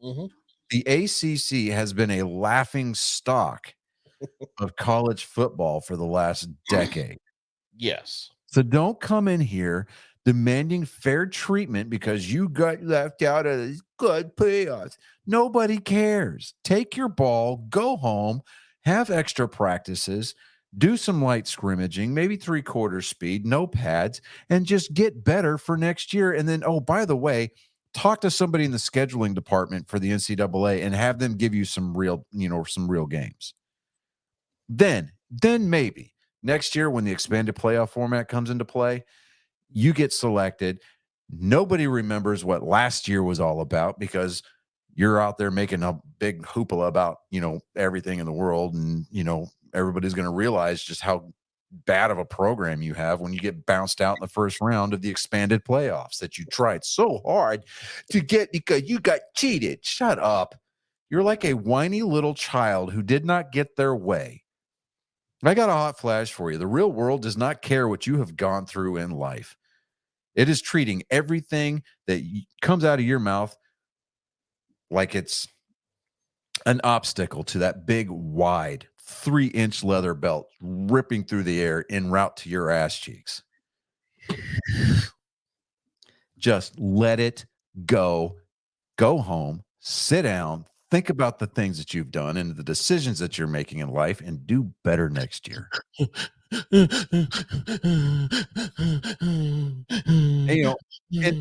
Mm-hmm. The ACC has been a laughing stock of college football for the last decade. Yes. So don't come in here demanding fair treatment because you got left out of these good playoffs. Nobody cares. Take your ball, go home, have extra practices, do some light scrimmaging, maybe 3/4 speed, no pads, and just get better for next year. And then, oh, by the way, talk to somebody in the scheduling department for the NCAA and have them give you some real games. Then maybe next year when the expanded playoff format comes into play, you get selected. Nobody remembers what last year was all about because you're out there making a big hoopla about, everything in the world. And, everybody's going to realize just how bad of a program you have when you get bounced out in the first round of the expanded playoffs that you tried so hard to get because you got cheated. Shut up. You're like a whiny little child who did not get their way. I got a hot flash for you. The real world does not care what you have gone through in life. It is treating everything that comes out of your mouth like it's an obstacle to that big, wide, 3-inch leather belt ripping through the air en route to your ass cheeks. Just let it go. Go home, sit down, think about the things that you've done and the decisions that you're making in life and do better next year.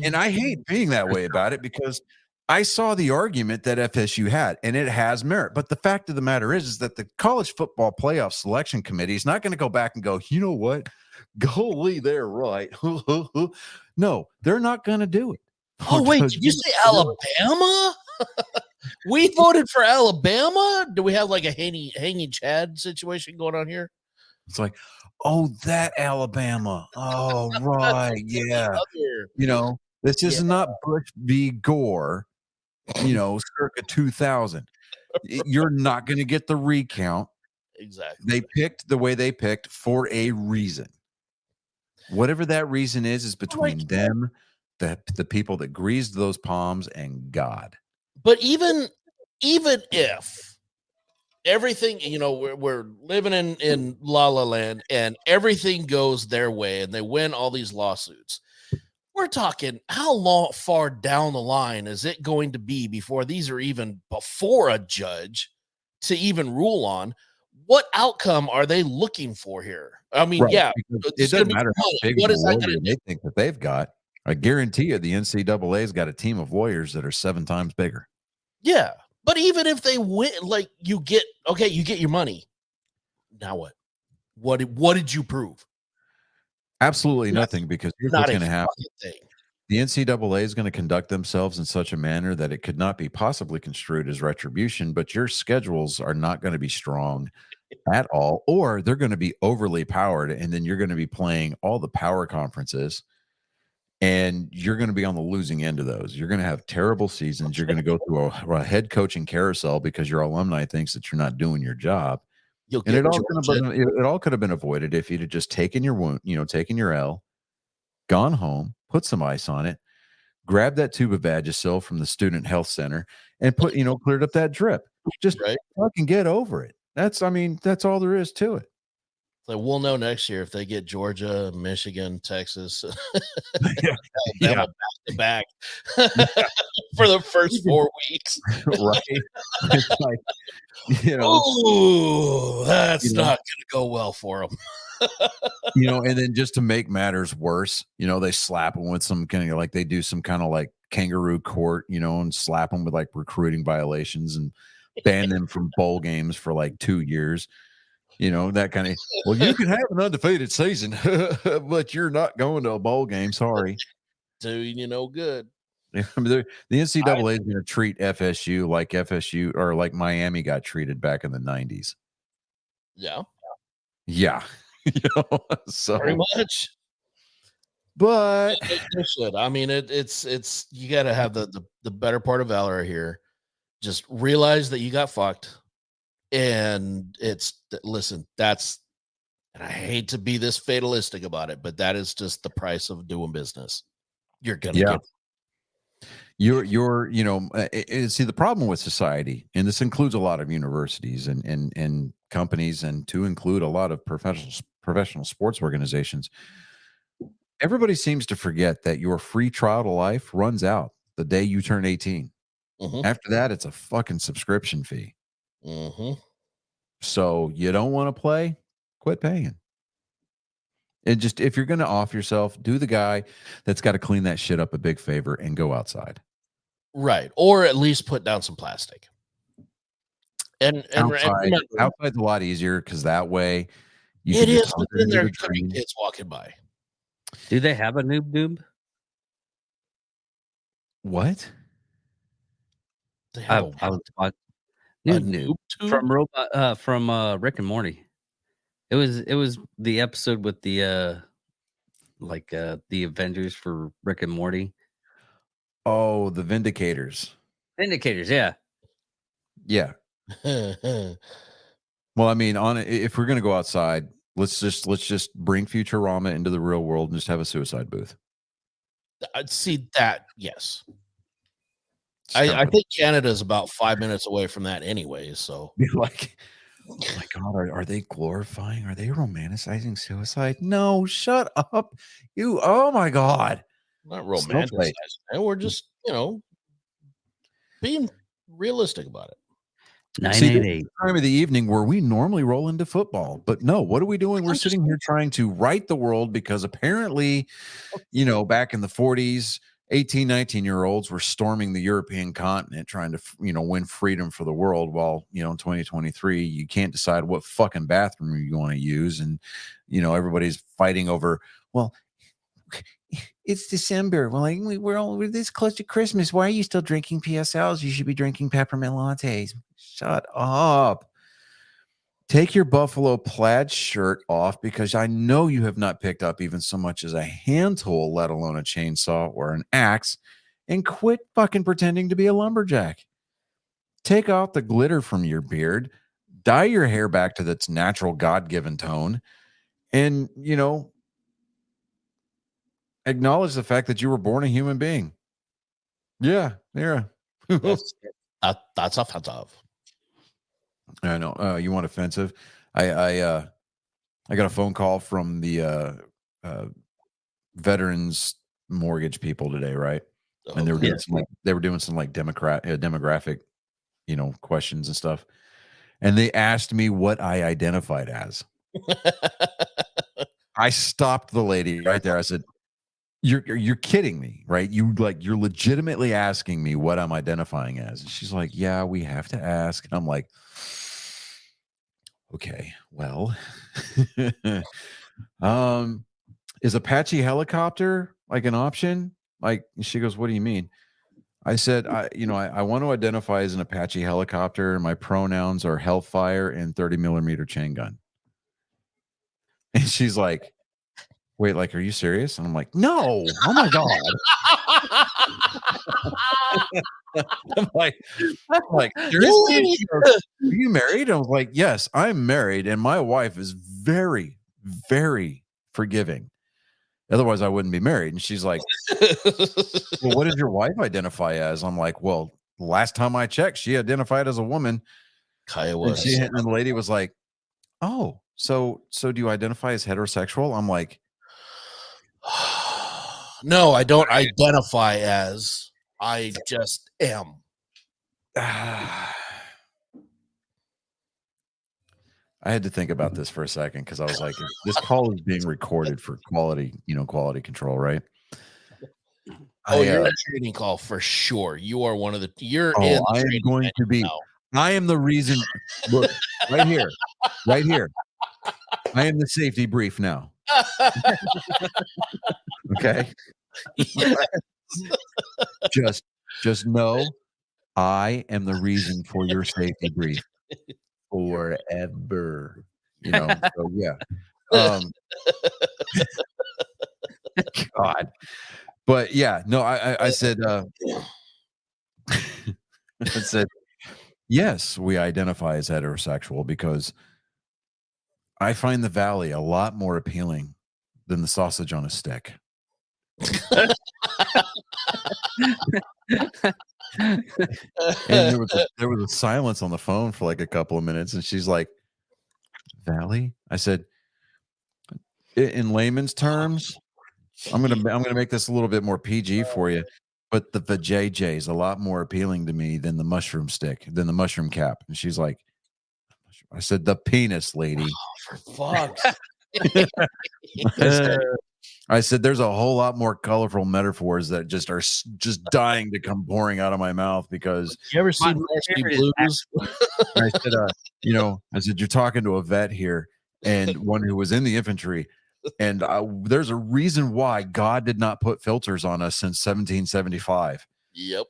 And I hate being that way about it because I saw the argument that FSU had, and it has merit. But the fact of the matter is that the College Football Playoff Selection Committee is not going to go back and go, you know what? Golly, they're right. No, they're not going to do it. Oh, wait, did you say Alabama? We voted for Alabama? Do we have like a hanging Chad situation going on here? It's like, oh, that Alabama. Oh, right. Yeah. This is not Bush v. Gore, circa 2000. You're not going to get the recount. Exactly. They picked the way they picked for a reason. Whatever that reason is between them, the people that greased those palms, and God. But even if everything, we're living in La La Land and everything goes their way and they win all these lawsuits, we're talking how far down the line is it going to be before these are even before a judge to even rule on? What outcome are they looking for here? I mean, right. Yeah, it doesn't matter how big what is that they think that they've got. I guarantee you the NCAA's got a team of lawyers that are 7 times bigger. Yeah. But even if they win, like you get your money. Now what? What did you prove? Absolutely nothing, because here's what's going to happen. The NCAA is going to conduct themselves in such a manner that it could not be possibly construed as retribution, but your schedules are not going to be strong at all, or they're going to be overly powered, and then you're going to be playing all the power conferences, and you're going to be on the losing end of those. You're going to have terrible seasons. You're going to go through a head coaching carousel because your alumni thinks that you're not doing your job. And it all could have been avoided if you'd have just taken your wound, taken your L, gone home, put some ice on it, grabbed that tube of Vagisil from the student health center, and cleared up that drip. Just fucking get over it. That's all there is to it. So we'll know next year if they get Georgia, Michigan, Texas, back to back for the first 4 weeks. Right. It's like, oh, that's not going to go well for them. And then just to make matters worse, they slap them with some kind of like they do some kind of like kangaroo court, and slap them with like recruiting violations and ban them from bowl games for like 2 years. That kind of, well, you can have an undefeated season, but you're not going to a bowl game. Sorry. Doing you no good. The NCAA is going to treat FSU like FSU or like Miami got treated back in the 90s. Yeah. Yeah. So pretty much. But They should. I mean, it's you got to have the better part of valor here. Just realize that you got fucked, and listen. That's, and I hate to be this fatalistic about it, but that is just the price of doing business. You're gonna get. you're see, the problem with society, and this includes a lot of universities and companies, and to include a lot of professional sports organizations. Everybody seems to forget that your free trial to life runs out the day you turn 18. Mhm. After that, it's a fucking subscription fee. Mhm. So you don't want to play, quit paying. And just, if you're going to off yourself, do the guy that's got to clean that shit up a big favor and go outside. Right, or at least put down some plastic. And remember, Outside's a lot easier because that way you it can just is. hunk But then into there the could be tree. kids walking by. Do they have a noob doob? What? They have I was a noob noob tube? from Rick and Morty. It was the episode with the the Avengers for Rick and Morty. Oh, the Vindicators. Indicators, yeah. Yeah. Well, I mean, if we're gonna go outside, let's just bring Futurama into the real world and just have a suicide booth. I'd see that. Yes, I think Canada's about 5 minutes away from that anyway. So be like, oh my God, are they glorifying? Are they romanticizing suicide? No, shut up. Oh my God. not Snowflake. romanticizing it. We're just, being realistic about it. 988. Time of the evening where we normally roll into football, but no, what are we doing? We're sitting here trying to right the world because apparently, back in the 40s, 18, 19-year-olds were storming the European continent trying to, win freedom for the world. While, in 2023, you can't decide what fucking bathroom you want to use. And, everybody's fighting over, well, it's December. Well, we're this close to Christmas. Why are you still drinking PSLs? You should be drinking peppermint lattes. Shut up. Take your buffalo plaid shirt off, because I know you have not picked up even so much as a hand tool, let alone a chainsaw or an axe, and quit fucking pretending to be a lumberjack. Take off the glitter from your beard, dye your hair back to its natural God-given tone, and, acknowledge the fact that you were born a human being. Yeah. That's offensive. I know. You want offensive? I got a phone call from the veterans mortgage people today, right? And they were doing some demographic, questions and stuff. And they asked me what I identified as. I stopped the lady right there. I said, You're kidding me, right? You're legitimately asking me what I'm identifying as. And she's like, yeah, we have to ask. And I'm like, okay, well, is Apache helicopter like an option? Like, she goes, what do you mean? I said, I want to identify as an Apache helicopter. My pronouns are Hellfire and 30mm chain gun. And she's like, wait, like, are you serious? And I'm like, no. Oh my God. I'm like, seriously? Are you married? I was like, yes, I'm married, and my wife is very, very forgiving. Otherwise, I wouldn't be married. And she's like, well, what does your wife identify as? I'm like, well, last time I checked, she identified as a woman. Kaya And was. and the lady was like, oh, so do you identify as heterosexual? I'm like, no, I don't identify as. I just am. I had to think about this for a second, because I was like, this call is being recorded for quality control, right? Oh, you're a training call for sure. You are one of the. You're. Oh, in I am going to be. Now. I am the reason. Look, right here. I am the safety brief now. Okay. Just know, I am the reason for your safety brief forever. So yeah. God. But yeah, no, I said, I said, yes, we identify as heterosexual because I find the Valley a lot more appealing than the sausage on a stick. And there was a silence on the phone for like a couple of minutes, and she's like, "Valley?" I said, in layman's terms, I'm gonna make this a little bit more PG for you, but the vajayjay is a lot more appealing to me than the mushroom stick, than the mushroom cap. And she's like, I said, the penis, lady. For fuck's I said, there's a whole lot more colorful metaphors that just are just dying to come pouring out of my mouth because you ever seen Varsity Blues? I said, I said, you're talking to a vet here and one who was in the infantry. And there's a reason why God did not put filters on us since 1775. Yep.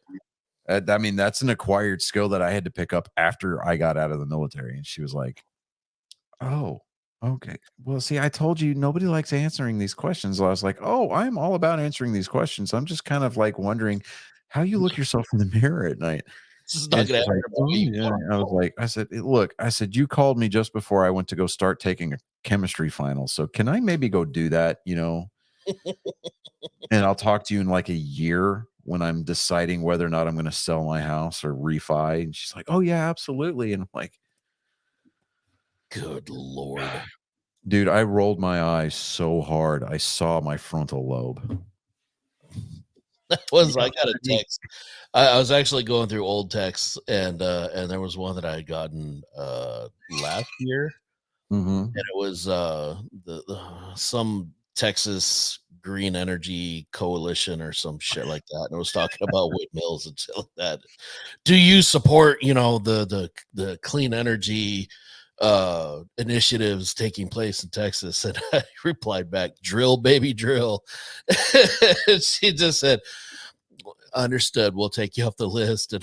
I mean, that's an acquired skill that I had to pick up after I got out of the military. And she was like, oh, okay. Well, see, I told you nobody likes answering these questions. So I was like, oh, I'm all about answering these questions. I'm just kind of like wondering how you look yourself in the mirror at night. This is not gonna happen. Yeah. I was like, I said, look, I said, you called me just before I went to go start taking a chemistry final. So can I maybe go do that, and I'll talk to you in like a year when I'm deciding whether or not I'm going to sell my house or refi. And she's like, oh yeah, absolutely. And I'm like, good Lord, dude, I rolled my eyes so hard. I saw my frontal lobe. I got a text. I was actually going through old texts and there was one that I had gotten last year. Mm-hmm. And it was some Texas Green Energy Coalition or some shit like that, and it was talking about windmills and shit like that. Do you support, the clean energy initiatives taking place in Texas? And I replied back, drill, baby, drill. And she just said, understood, we'll take you off the list. And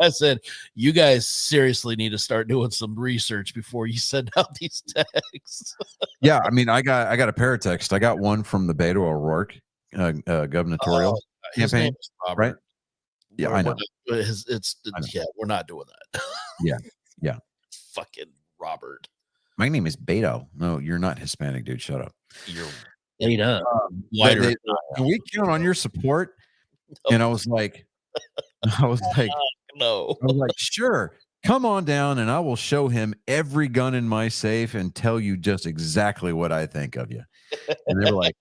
I said, you guys seriously need to start doing some research before you send out these texts. Yeah, I mean, I got a paratext. I got one from the Beto O'Rourke gubernatorial campaign, right? Yeah, I know. We're not doing that. Yeah. Fucking Robert. My name is Beto. No, you're not Hispanic, dude. Shut up. You're laid up. Can we count on your support? And I was like, no. I was like, sure. Come on down and I will show him every gun in my safe and tell you just exactly what I think of you. And they were like,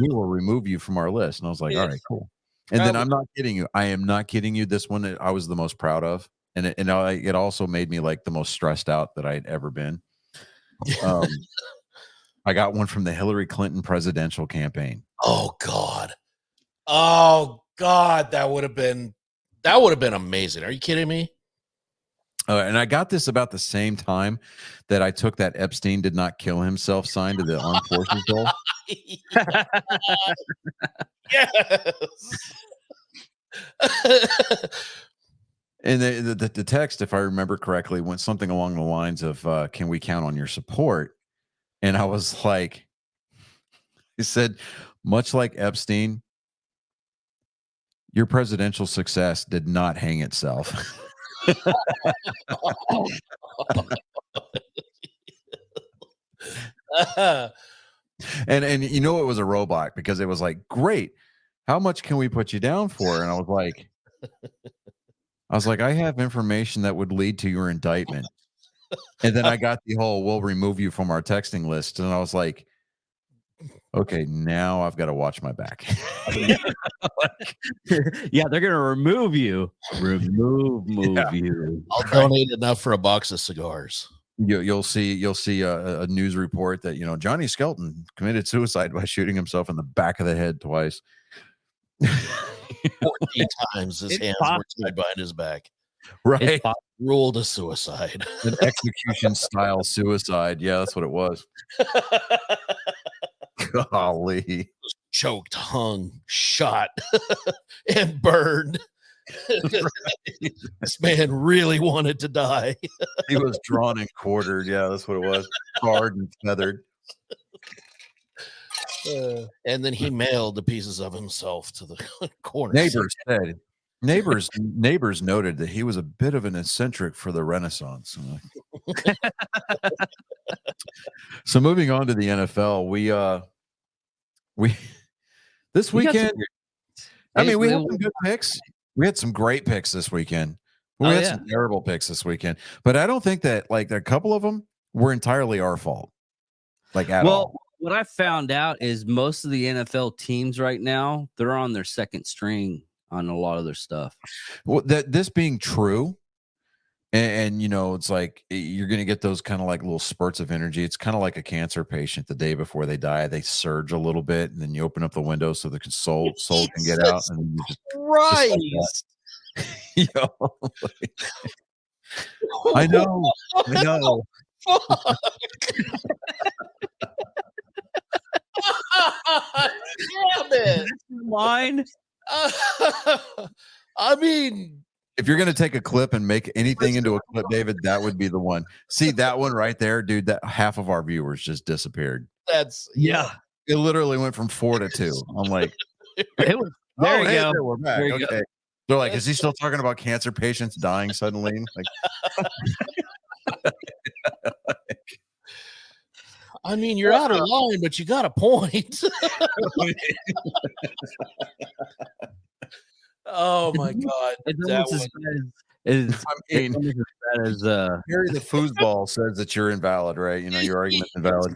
we will remove you from our list. And I was like, all right, cool. And then I'm not kidding you. I am not kidding you. This one I was the most proud of. And it also made me like the most stressed out that I'd ever been. I got one from the Hillary Clinton presidential campaign. Oh God. That would have been amazing. Are you kidding me? And I got this about the same time that I took that Epstein did not kill himself sign to the armed forces goal. Yes. And the text, if I remember correctly, went something along the lines of, can we count on your support? And I was like, he said, much like Epstein, your presidential success did not hang itself. and it was a robot because it was like, great, how much can we put you down for? And I was like, I have information that would lead to your indictment. And then I got the whole, we'll remove you from our texting list. And I was like, okay, now I've got to watch my back. Yeah, they're gonna remove you. You. I'll donate enough for a box of cigars. You'll see a news report that Johnny Skelton committed suicide by shooting himself in the back of the head twice. 14 times his hands were tied behind his back. Right. Ruled a suicide. An execution style suicide. Yeah, that's what it was. Golly. Choked, hung, shot, and burned. This man really wanted to die. He was drawn and quartered. Yeah, that's what it was. Scarred and feathered. And then he mailed the pieces of himself to the corner. Neighbors noted that he was a bit of an eccentric for the Renaissance. So moving on to the NFL, we this We got some weekend. weird- I mean, we Hey, had some good picks. We had some great picks this weekend. We Oh, had yeah. some terrible picks this weekend, but I don't think that like a couple of them were entirely our fault. Like at Well, all. what I found out is most of the NFL teams right now, they're on their second string on a lot of their stuff. Well, this being true, and you know, it's like you're going to get those kind of like little spurts of energy. It's kind of like a cancer patient the day before they die. They surge a little bit, and then you open up the window so the soul can get out, and then you just Right. you know, I know. Damn it. Line. I mean, If you're going to take a clip and make anything into a clip, David, that would be the one. See that one right there, dude? That half of our viewers just disappeared. that's Yeah. It literally went from 4 to 2. I'm like, It was, there you hey, go. there, we're back. There you go. Okay. They're like, is he still talking about cancer patients dying suddenly? Like, I mean, you're out of line, but you got a point. Oh my god. It's That almost as one. bad as, it's, I it's mean, almost as bad as Harry the foosball says that you're invalid, right? You know, your argument's invalid.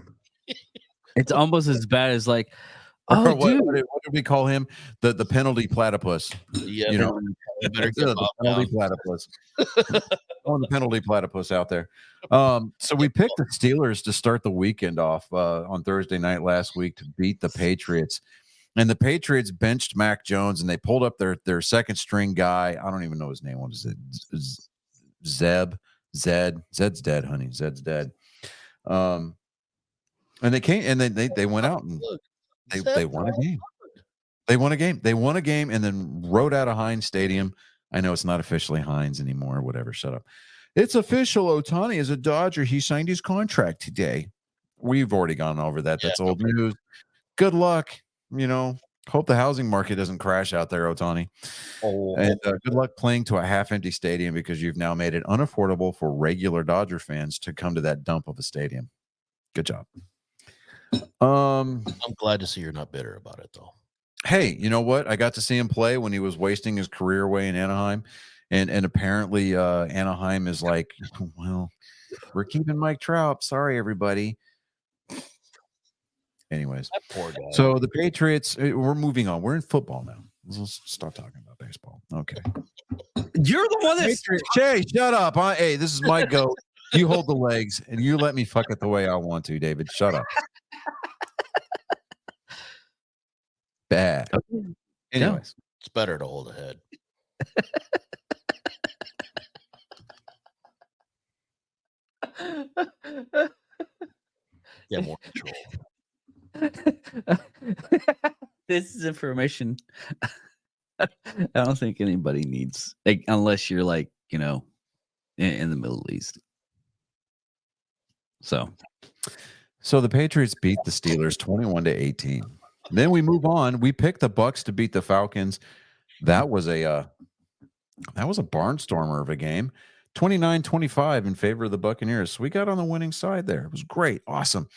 it's almost as bad as like, Or oh, what, dude. what did we call him? The penalty platypus. Yeah, You know, you better Yeah, get the off penalty now. platypus. Oh, the penalty platypus out there. So we picked the Steelers to start the weekend off on Thursday night last week to beat the Patriots. And the Patriots benched Mac Jones and they pulled up their second string guy. I don't even know his name. What is it? Zed. Zed's dead, honey. Zed's dead. And they came and they went out and Look, they won a game. They won a game. They won a game and then rode out of Heinz Stadium. I know it's not officially Heinz anymore. Whatever. Shut up. It's official. Ohtani is a Dodger. He signed his contract today. We've already gone over that. That's old news. Good luck. You know, hope the housing market doesn't crash out there, Ohtani. And good luck playing to a half-empty stadium because you've now made it unaffordable for regular Dodger fans to come to that dump of a stadium. Good job. I'm glad to see you're not bitter about it, though. Hey, you know what? I got to see him play when he was wasting his career away in Anaheim. And apparently Anaheim is like, well, we're keeping Mike Trout. Sorry, everybody. Anyways, That poor guy. so the Patriots, we're moving on. We're in football now. Let's stop talking about baseball. Okay. You're the one that's Shay, shut up. Hey, this is my goat. You hold the legs and you let me fuck it the way I want to, David. Shut up. Bad. Anyways. It's better to hold a head. Get more control. This is information I don't think anybody needs, like, unless you're like, you know, in the Middle East. So the Patriots beat the Steelers 21-18. Then we move on. We picked the Bucks to beat the Falcons. That was a barnstormer of a game. 29-25 in favor of the Buccaneers. So we got on the winning side there. It was great. Awesome.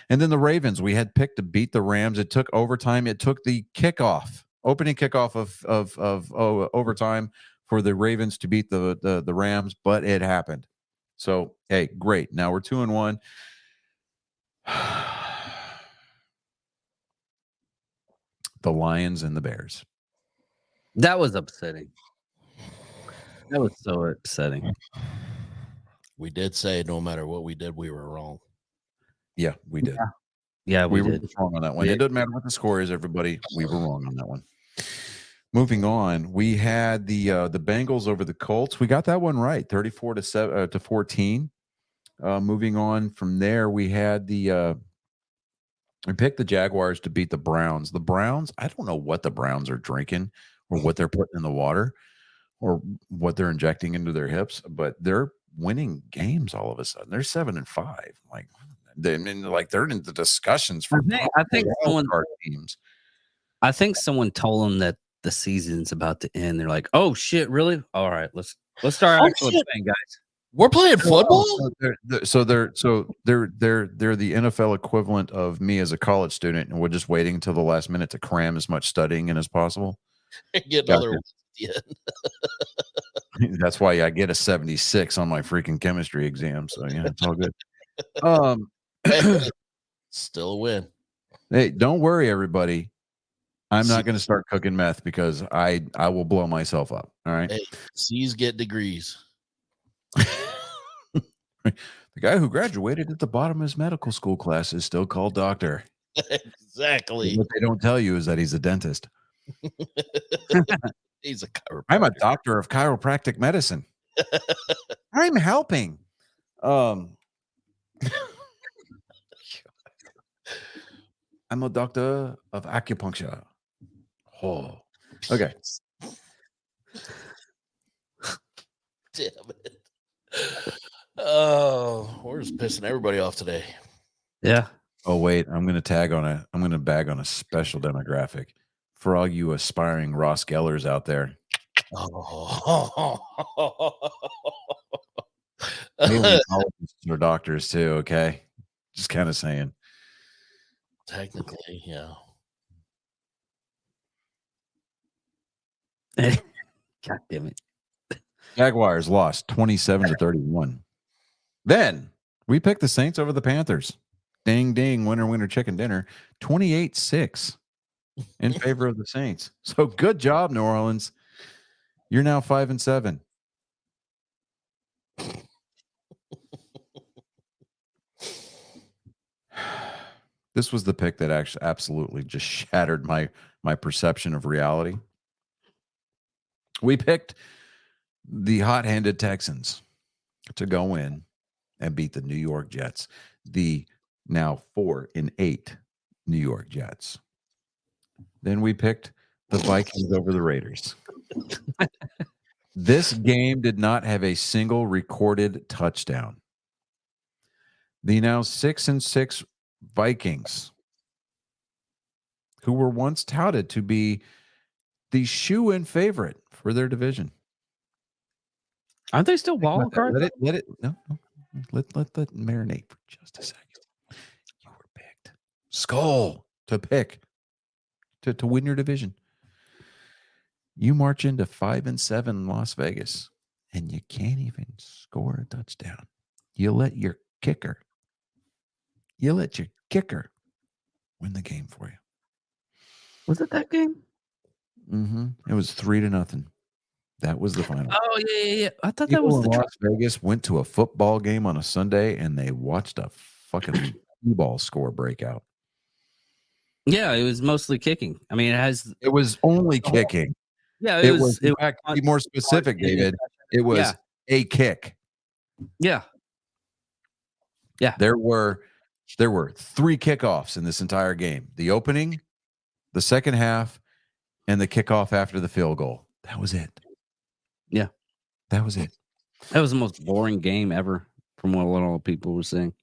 And then the Ravens, we had picked to beat the Rams. It took overtime. It took the opening kickoff of overtime for the Ravens to beat the Rams, but it happened. So, hey, great. Now we're 2-1. The Lions and the Bears. that was upsetting. That was so upsetting. We did say no matter what we did, we were wrong. Yeah, we did. Yeah, we We were did. wrong on that one. Yeah. It doesn't matter what the score is, everybody. We were wrong on that one. Moving on, we had the Bengals over the Colts. We got that one right, 34-14. Moving on from there, we had we picked the Jaguars to beat the Browns. The Browns, I don't know what the Browns are drinking or what they're putting in the water or what they're injecting into their hips, but they're winning games all of a sudden. They're 7-5. Like, They're in the discussions for I think wild card teams. I think someone told them that the season's about to end. They're like, "Oh shit, really? All right, let's start Oh, actually shit. playing, guys." We're playing football. They're the NFL equivalent of me as a college student, and we're just waiting until the last minute to cram as much studying in as possible. Get Gotcha. another. Yeah. That's why I get a 76 on my freaking chemistry exam. So yeah, it's all good. Still a win. Hey, don't worry, everybody. I'm not going to start cooking meth because I will blow myself up. All right. Hey, C's get degrees. The guy who graduated at the bottom of his medical school class is still called doctor. Exactly. What they don't tell you is that he's a dentist. He's a chiropractor. I'm a doctor of chiropractic medicine. I'm helping. I'm a doctor of acupuncture. Oh, okay. Damn it. Oh, we're just pissing everybody off today. Yeah. Oh wait, I'm gonna bag on a special demographic for all you aspiring Ross Gellers out there. Oh. Maybe collegists or doctors too. Okay, just kind of saying. Technically, yeah. God damn it. Jaguars lost 27-31. Then we picked the Saints over the Panthers. Ding, ding, winner, winner, chicken dinner. 28-6 in favor of the Saints. So good job, New Orleans. You're now 5-7. This was the pick that actually absolutely just shattered my perception of reality. We picked the hot-handed Texans to go in and beat the New York Jets, the now 4-8 New York Jets. Then we picked the Vikings over the Raiders. This game did not have a single recorded touchdown. The now 6-6 Vikings, who were once touted to be the shoe-in favorite for their division. Aren't they still wild card? Let it marinate for just a second. You were picked. Skull to pick to win your division. You march into 5-7 in Las Vegas, and you can't even score a touchdown. You let your kicker win the game for you. Was it that game? Mm-hmm. It was 3-0. That was the final. Oh yeah. I thought People that was in the Las Vegas went to a football game on a Sunday and they watched a fucking ball score breakout. Yeah, it was mostly kicking. I mean, it was only kicking. Yeah, it was in fact, to be more specific, David. It was a kick. Yeah. There were 3 kickoffs in this entire game. The opening, the second half, and the kickoff after the field goal. That was it. Yeah. That was it. That was the most boring game ever, from what a lot of people were saying.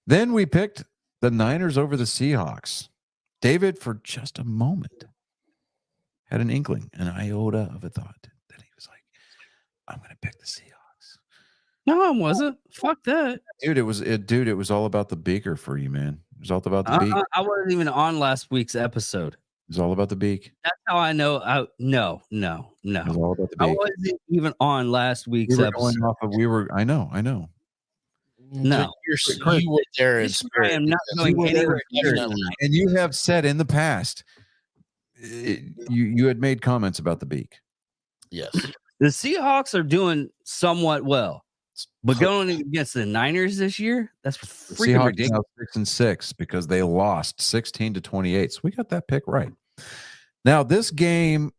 Then we picked the Niners over the Seahawks. David, for just a moment, had an inkling, an iota of a thought that he was like, I'm going to pick the Seahawks. No, I wasn't. Fuck that. Dude, it was all about the beaker for you, man. It was all about the beak. I wasn't even on last week's episode. It was all about the beak. That's how I know. No. It was all about the beak. I wasn't even on last week's episode. I know. No. You were there in spirit. I am not going anywhere near tonight. And you have said in the past, you had made comments about the beak. Yes. The Seahawks are doing somewhat well, but going against the Niners this year, that's freaking ridiculous. 6-6 because they lost 16-28. So we got that pick right. Now this game,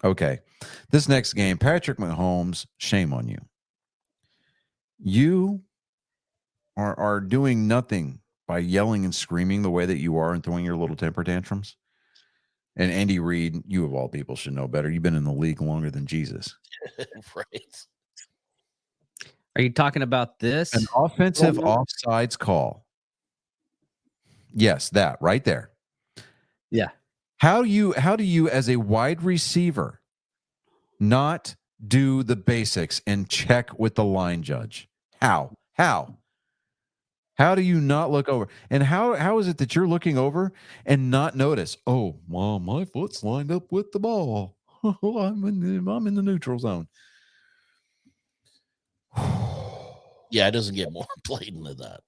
okay, this next game, Patrick Mahomes, shame on you. You are doing nothing by yelling and screaming the way that you are and throwing your little temper tantrums. And Andy Reid, you of all people should know better. You've been in the league longer than Jesus. Right. Are you talking about this? An offensive Roman? offsides call. Yes, that right there. Yeah. How do you as a wide receiver not do the basics and check with the line judge? How do you not look over? And how is it that you're looking over and not notice, oh, well, my foot's lined up with the ball. I'm in the neutral zone. Yeah, it doesn't get more blatant than that.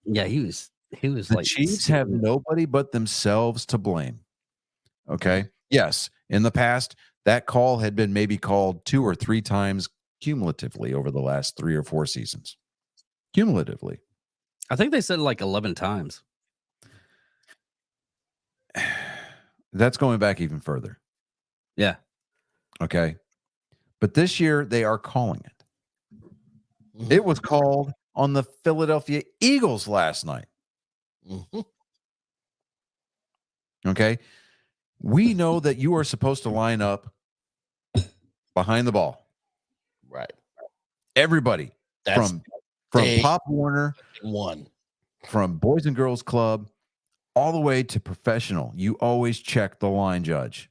Yeah, he was The like Chiefs have nobody but themselves to blame. Okay. Yes. In the past, that call had been maybe called 2 or 3 times cumulatively over the last 3 or 4 seasons. Cumulatively. I think they said like 11 times. That's going back even further. Yeah. Okay. But this year they are calling it. It was called on the Philadelphia Eagles last night. Okay. We know that you are supposed to line up behind the ball. Right. Everybody from Pop Warner, from Boys and Girls Club, all the way to professional. You always check the line judge.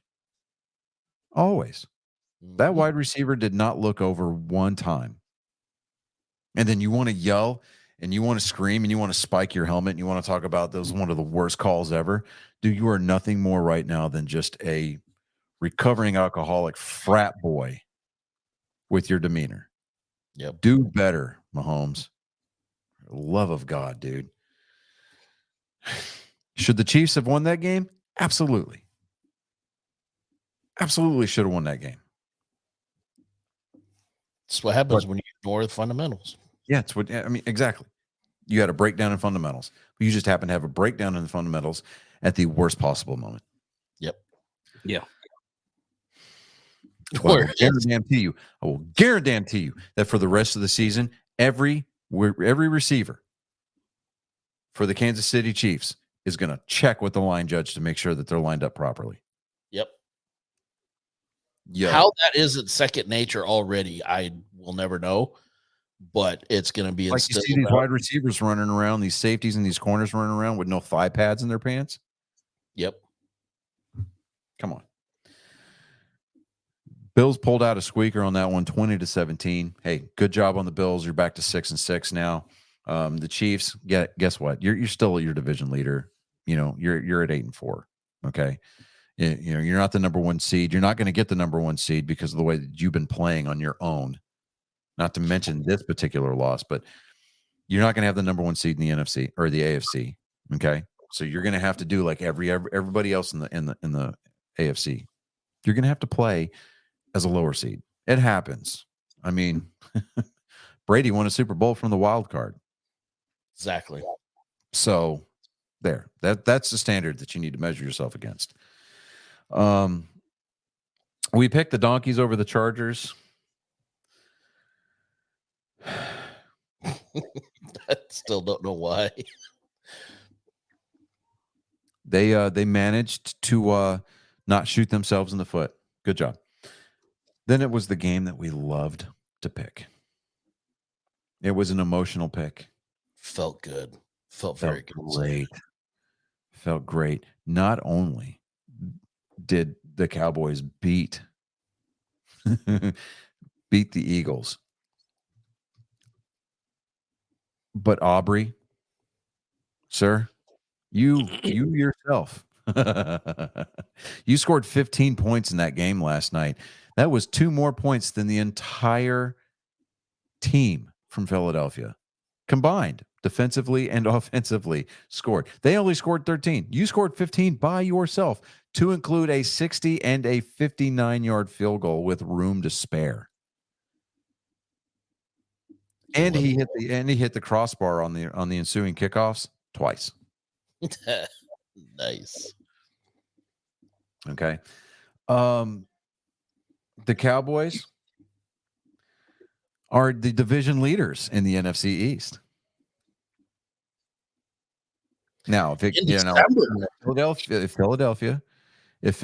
Always. That wide receiver did not look over one time. And then you want to yell and you want to scream and you want to spike your helmet and you want to talk about those one of the worst calls ever. Dude, you are nothing more right now than just a recovering alcoholic frat boy with your demeanor. Yep. Do better, Mahomes. For the love of God, dude. Should the Chiefs have won that game? Absolutely. Absolutely should have won that game. That's what happens when you ignore the fundamentals. Yeah, it's what I mean. Exactly. You had a breakdown in fundamentals. You just happen to have a breakdown in the fundamentals at the worst possible moment. Yep. Yeah. Well, I will guarantee you that for the rest of the season, every receiver for the Kansas City Chiefs is going to check with the line judge to make sure that they're lined up properly. Yep. Yeah. How that isn't second nature already, I will never know. But it's going to be like you see these wide receivers running around, these safeties and these corners running around with no thigh pads in their pants. Yep. Come on. Bills pulled out a squeaker on that one, 20-17. Hey, good job on the Bills. You're back to 6-6 now. The Chiefs, guess what? You're still your division leader. You know, you're at 8-4. Okay. You know, you're not the number 1 seed. You're not going to get the number 1 seed because of the way that you've been playing on your own. Not to mention this particular loss, but you're not going to have the number 1 seed in the NFC or the AFC. Okay. So you're going to have to do like everybody else in the AFC. You're going to have to play as a lower seed. It happens. I mean, Brady won a Super Bowl from the wild card. Exactly. So there, that's the standard that you need to measure yourself against. We picked the Donkeys over the Chargers. I still don't know why. They managed to not shoot themselves in the foot. Good job. Then it was the game that we loved to pick. It was an emotional pick. Felt good. Felt very great. Felt great. Not only did the Cowboys beat the Eagles, but Aubrey, sir, you yourself, you scored 15 points in that game last night. That was 2 more points than the entire team from Philadelphia combined, defensively and offensively, scored. They only scored 13. You scored 15 by yourself, to include a 60 and a 59-yard field goal with room to spare. And he hit the crossbar on the ensuing kickoffs twice. Nice. Okay. The Cowboys are the division leaders in the NFC East. Now, if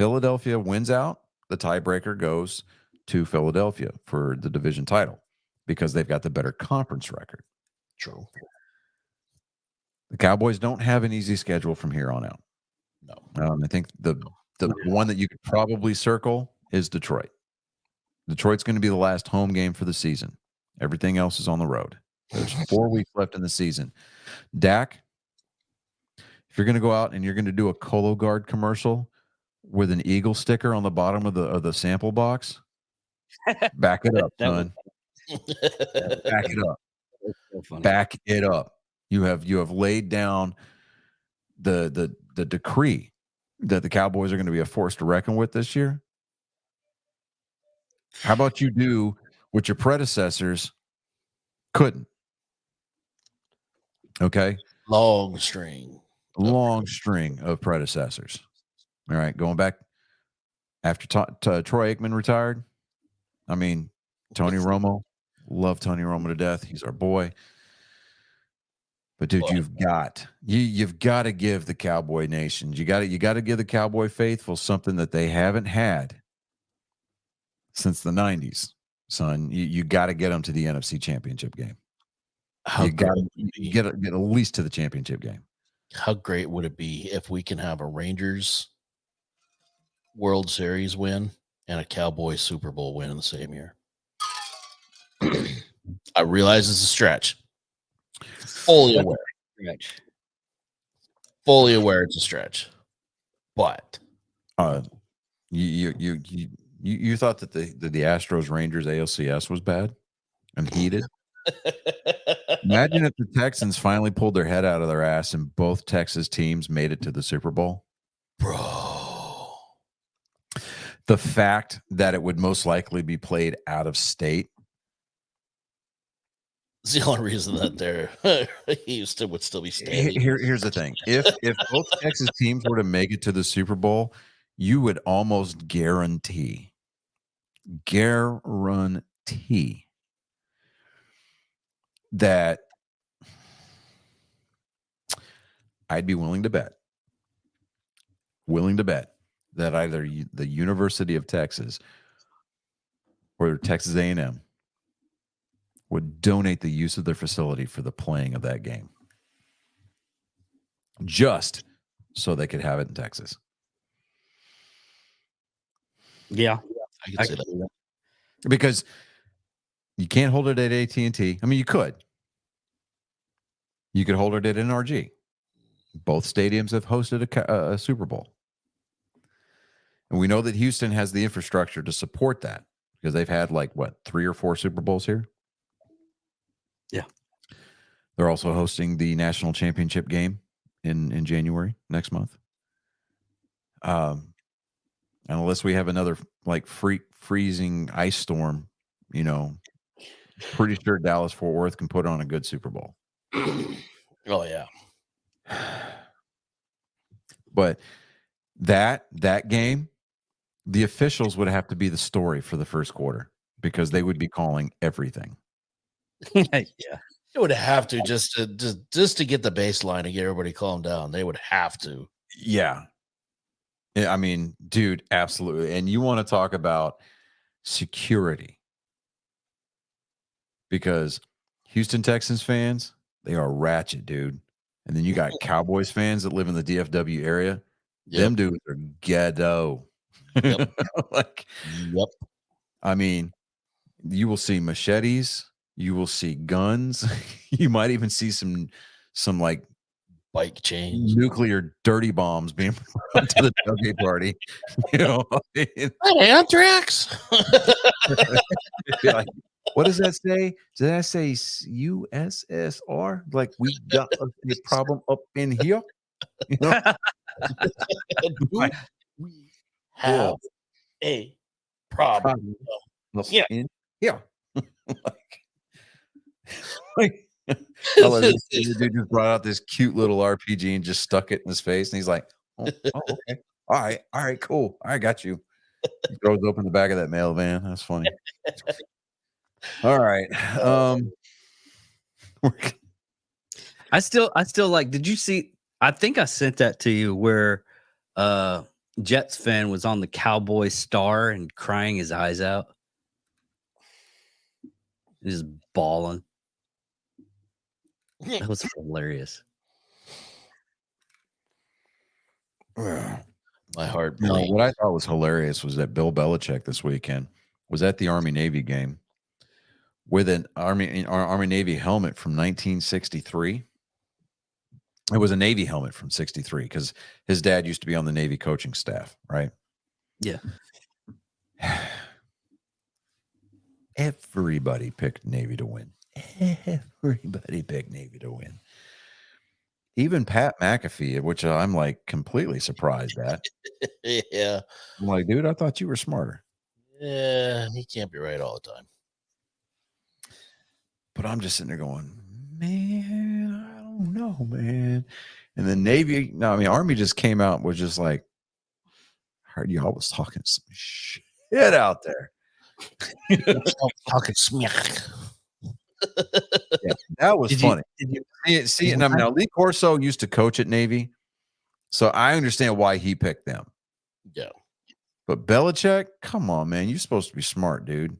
Philadelphia wins out, the tiebreaker goes to Philadelphia for the division title. because they've got the better conference record. True. The Cowboys don't have an easy schedule from here on out. No. I think the one that you could probably circle is Detroit. Detroit's going to be the last home game for the season. Everything else is on the road. There's 4 weeks left in the season. Dak, if you're going to go out and you're going to do a Cologuard commercial with an eagle sticker on the bottom of the sample box, back it up, son. Back it up. So funny. Back it up. You have laid down the decree that the Cowboys are going to be a force to reckon with this year. How about you do what your predecessors couldn't? Okay. Long string of predecessors. All right. Going back after Troy Aikman retired. I mean, Tony Romo. Love Tony Romo to death. He's our boy. But dude, you've got to give the Cowboy Nations, you got to give the Cowboy faithful something that they haven't had since the 90s, son. You got to get them to the NFC Championship game. You got to get at least to the championship game. How great would it be if we can have a Rangers World Series win and a Cowboys Super Bowl win in the same year? I realize it's a stretch. Fully aware. Fully aware it's a stretch. But you thought that the Astros Rangers ALCS was bad and heated? Imagine if the Texans finally pulled their head out of their ass and both Texas teams made it to the Super Bowl. Bro. The fact that it would most likely be played out of state. It's the only reason that Houston would still be standing. Here's the thing. If both Texas teams were to make it to the Super Bowl, you would almost guarantee that I'd be willing to bet that either the University of Texas or Texas A&M would donate the use of their facility for the playing of that game, just so they could have it in Texas. Yeah, I can say that. Because you can't hold it at AT&T. I mean, you could hold it at NRG. Both stadiums have hosted a Super Bowl. And we know that Houston has the infrastructure to support that because they've had 3 or 4 Super Bowls here. Yeah. They're also hosting the national championship game in January next month. And unless we have another freezing ice storm, pretty sure Dallas-Fort Worth can put on a good Super Bowl. Oh yeah. But that game, the officials would have to be the story for the first quarter because they would be calling everything. Yeah. It would have to just to get the baseline and get everybody calm down. They would have to. Yeah. I mean, dude, absolutely. And you want to talk about security because Houston Texans fans, they are ratchet, dude. And then you got Cowboys fans that live in the DFW area. Yep. Them dudes are ghetto. Yep. Yep. I mean, you will see machetes. You will see guns. You might even see some Bike chains, nuclear dirty bombs being brought to the tailgate party. anthrax. What does that say? Did that say USSR? Like we got a problem up in here? We have a problem. Yeah. In here. Dude just brought out this cute little RPG and just stuck it in his face, and he's like, "Oh, okay, all right, cool, I got you." He throws open the back of that mail van. That's funny. All right, I still like. Did you see? I think I sent that to you where Jets fan was on the Cowboy Star and crying his eyes out. Just bawling. That was hilarious. My heart No, bleeds. what I thought was hilarious was that Bill Belichick this weekend was at the Army Navy game with an Army Navy helmet from 1963. It was a Navy helmet from 63 because his dad used to be on the Navy coaching staff, right? Yeah. Everybody picked Navy to win. Everybody picked Navy to win. Even Pat McAfee, which I'm like completely surprised at. Yeah. I'm like, dude, I thought you were smarter. Yeah, he can't be right all the time. But I'm just sitting there going, man, I don't know, man. And the Navy, no, I mean, Army just came out and was just like, I heard y'all was talking some shit out there. Talking smack. Yeah, that was funny. Did you See, and now Lee Corso used to coach at Navy, so I understand why he picked them. Yeah. But Belichick, come on, man, you're supposed to be smart, dude.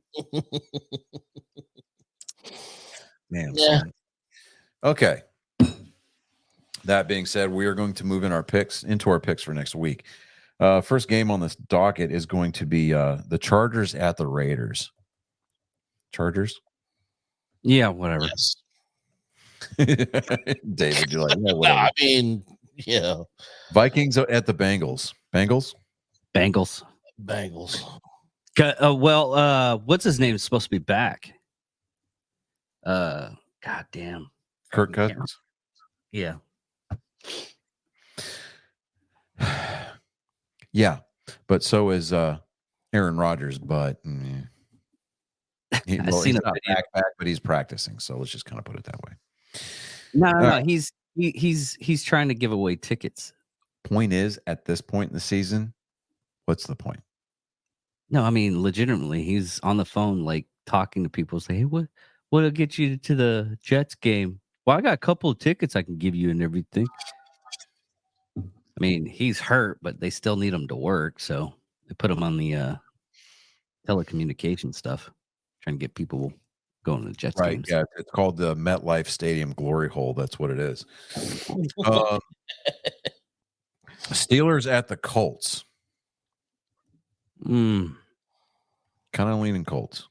Man, Yeah. son. Okay. That being said, we are going to move into our picks for next week. First game on this docket is going to be the Chargers at the Raiders. Chargers? Yeah, whatever. Yes. David, you're like, yeah, Well, whatever. I mean, yeah. Vikings at the Bengals. Bengals? Bengals. Bengals. What's his name is supposed to be back? God damn. Kirk Cousins? Yeah. Yeah, but so is Aaron Rodgers, but he's seen a not video. back, but he's practicing. So let's just kind of put it that way. No. right. He's trying to give away tickets. Point is, at this point in the season, what's the point? No, I mean legitimately, he's on the phone like talking to people. Say, hey, what'll get you to the Jets game? Well, I got a couple of tickets I can give you and everything. I mean, he's hurt, but they still need him to work, so they put him on the telecommunication stuff, trying to get people going to the Jets Right. games. Yeah, it's called the MetLife Stadium Glory Hole. That's what it is. Steelers at the Colts. Mm, Kind of leaning Colts.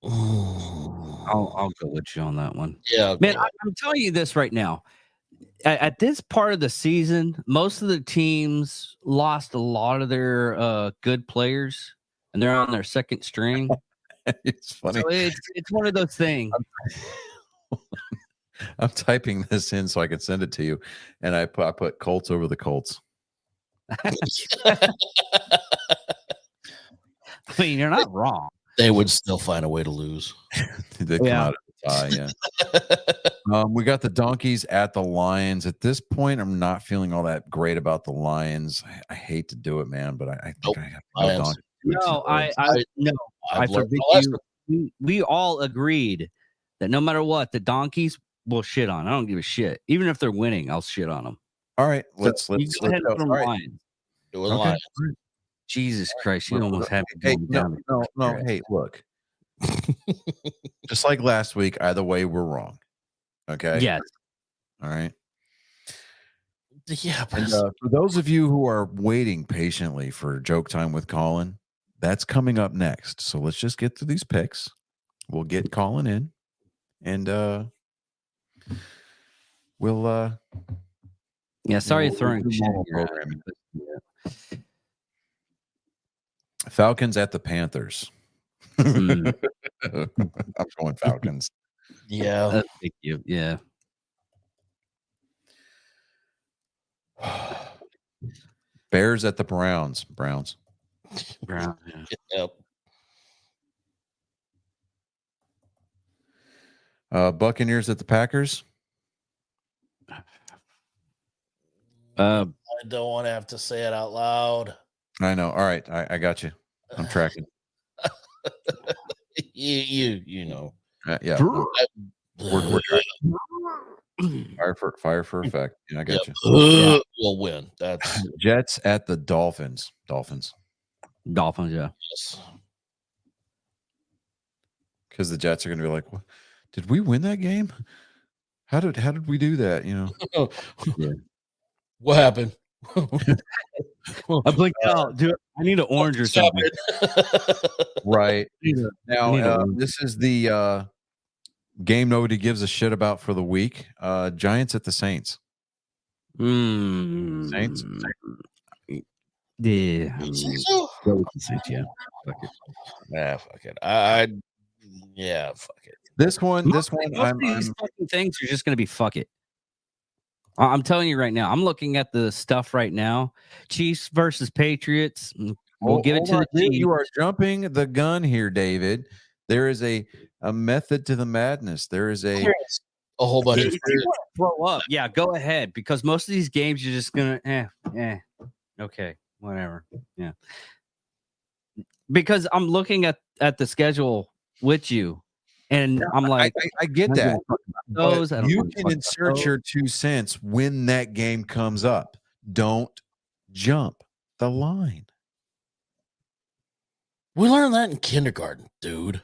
I'll go with you on that one. Yeah. Man, I'm telling you this right now. At this part of the season, most of the teams lost a lot of their good players, and they're on their second string. It's funny. So it's one of those things. I'm typing this in so I can send it to you, and I put Colts over the Colts. I mean, you're not wrong. They would still find a way to lose. They come out of the tie, yeah. We got the Donkeys at the Lions. At this point, I'm not feeling all that great about the Lions. I hate to do it, man, but I think I have to go Lions. Donkeys. No, I I've learned forbid my lesson. you. We all agreed that no matter what, the Donkeys will shit on. I don't give a shit. Even if they're winning, I'll shit on them. All right, let's You go ahead and put them all right. Lions. It was Okay. Lions. Jesus Christ, you almost had me Hey, going no, down. no. Hey, look. Just like last week, either way, we're wrong. Okay. Yes. All right. Yeah, but And for those of you who are waiting patiently for Joke Time with Colin, that's coming up next. So let's just get through these picks. We'll get Colin in, and we'll Yeah, sorry we'll throwing do shit in normal your programming. Yeah. Falcons at the Panthers. Mm. I'm going Falcons. yeah. Thank you. Yeah. Bears at the Browns. Browns. Brown, yeah. Yep. Buccaneers at the Packers. I don't want to have to say it out loud. I know. All right, I got you. I'm tracking. You know. Yeah, we're tracking. Fire for effect. Yeah, I got Yep. you. We'll win. That's Jets at the Dolphins. Dolphins. Dolphins, yeah. yes. because the Jets are going to be like, "What? Did we win that game? How did we do that?" You know. What happened? I blinked out, dude. I need an orange or something. Right. I need a Now, orange. this is the game nobody gives a shit about for the week. Giants at the Saints. Saints. Yeah. You think so? Go with the Saints, yeah. Fuck it. Yeah, fuck it. Yeah, fuck it. This one, Most of these fucking things are just gonna be fuck it. I'm telling you right now. I'm looking at the stuff right now. Chiefs versus Patriots. We'll give it to the Chiefs. You are jumping the gun here, David. There is a method to the madness. There is a whole bunch If of you want to throw up, yeah, go ahead. Because most of these games, you're just gonna, okay, whatever, yeah. Because I'm looking at the schedule with you, and I'm like, I get I don't that. give a fuck about those. I don't You give a can fuck about insert those. your 2 cents when that game comes up. Don't jump the line. We learned that in kindergarten, dude.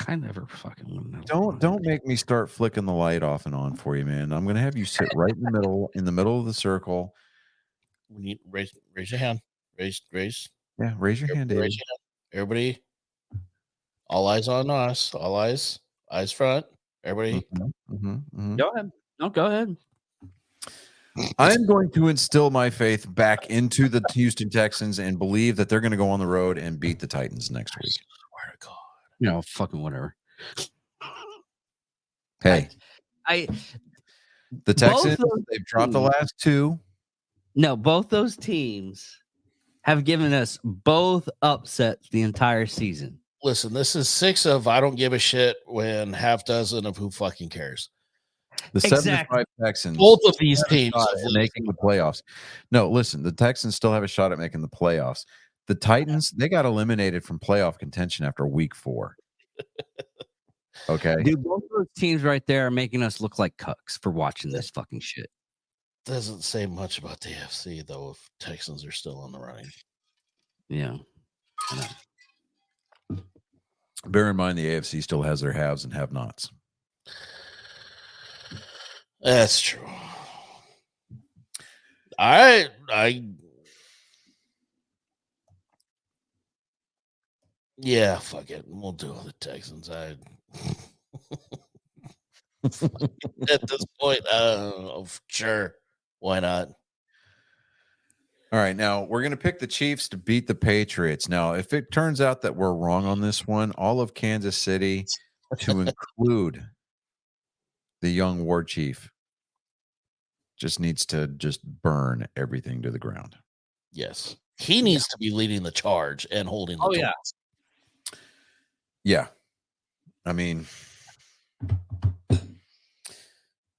I never fucking won that. Don't make me start flicking the light off and on for you, man. I'm gonna have you sit right in the middle of the circle. We need raise your hand. Raise. Yeah, raise your hand, David. Raise your hand. Everybody. All eyes on us. All eyes front. Everybody. Go ahead. No, go ahead. I'm going to instill my faith back into the Houston Texans and believe that they're going to go on the road and beat the Titans next week. Swear to God. You know, fucking whatever. Hey, the Texans, those they've dropped the teams- last 2. No, both those teams have given us both upsets the entire season. Listen, this is 6 of I don't give a shit when half dozen of who fucking cares. The Exactly. 75 Texans. Both of these have a teams shot have at making the playoffs. No, listen, the Texans still have a shot at making the playoffs. The Titans, they got eliminated from playoff contention after week 4. Okay. Dude, both those teams right there are making us look like cucks for watching this fucking shit. doesn't say much about the AFC though. If Texans are still in the running, Yeah. Bear in mind the AFC still has their haves and have-nots. that's true. I yeah, fuck it. We'll do the Texans. At this point, sure, why not? All right, now we're going to pick the Chiefs to beat the Patriots. Now, if it turns out that we're wrong on this one, all of Kansas City, to include the young war chief, just needs to just burn everything to the ground. Yes, he needs to be leading the charge and holding. The yeah. Yeah. I mean,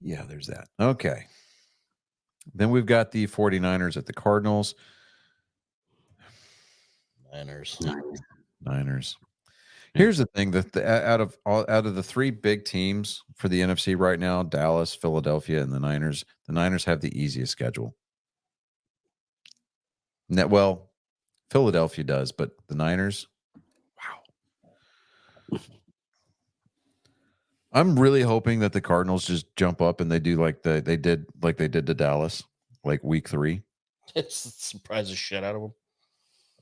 yeah, there's that. Okay. Then we've got the 49ers at the Cardinals. Niners. Here's the thing that out of the 3 big teams for the NFC right now, Dallas, Philadelphia, and the Niners have the easiest schedule. Well, Philadelphia does, but the Niners, wow. I'm really hoping that the Cardinals just jump up and they do like they did to Dallas, like week 3. It's surprise the shit out of them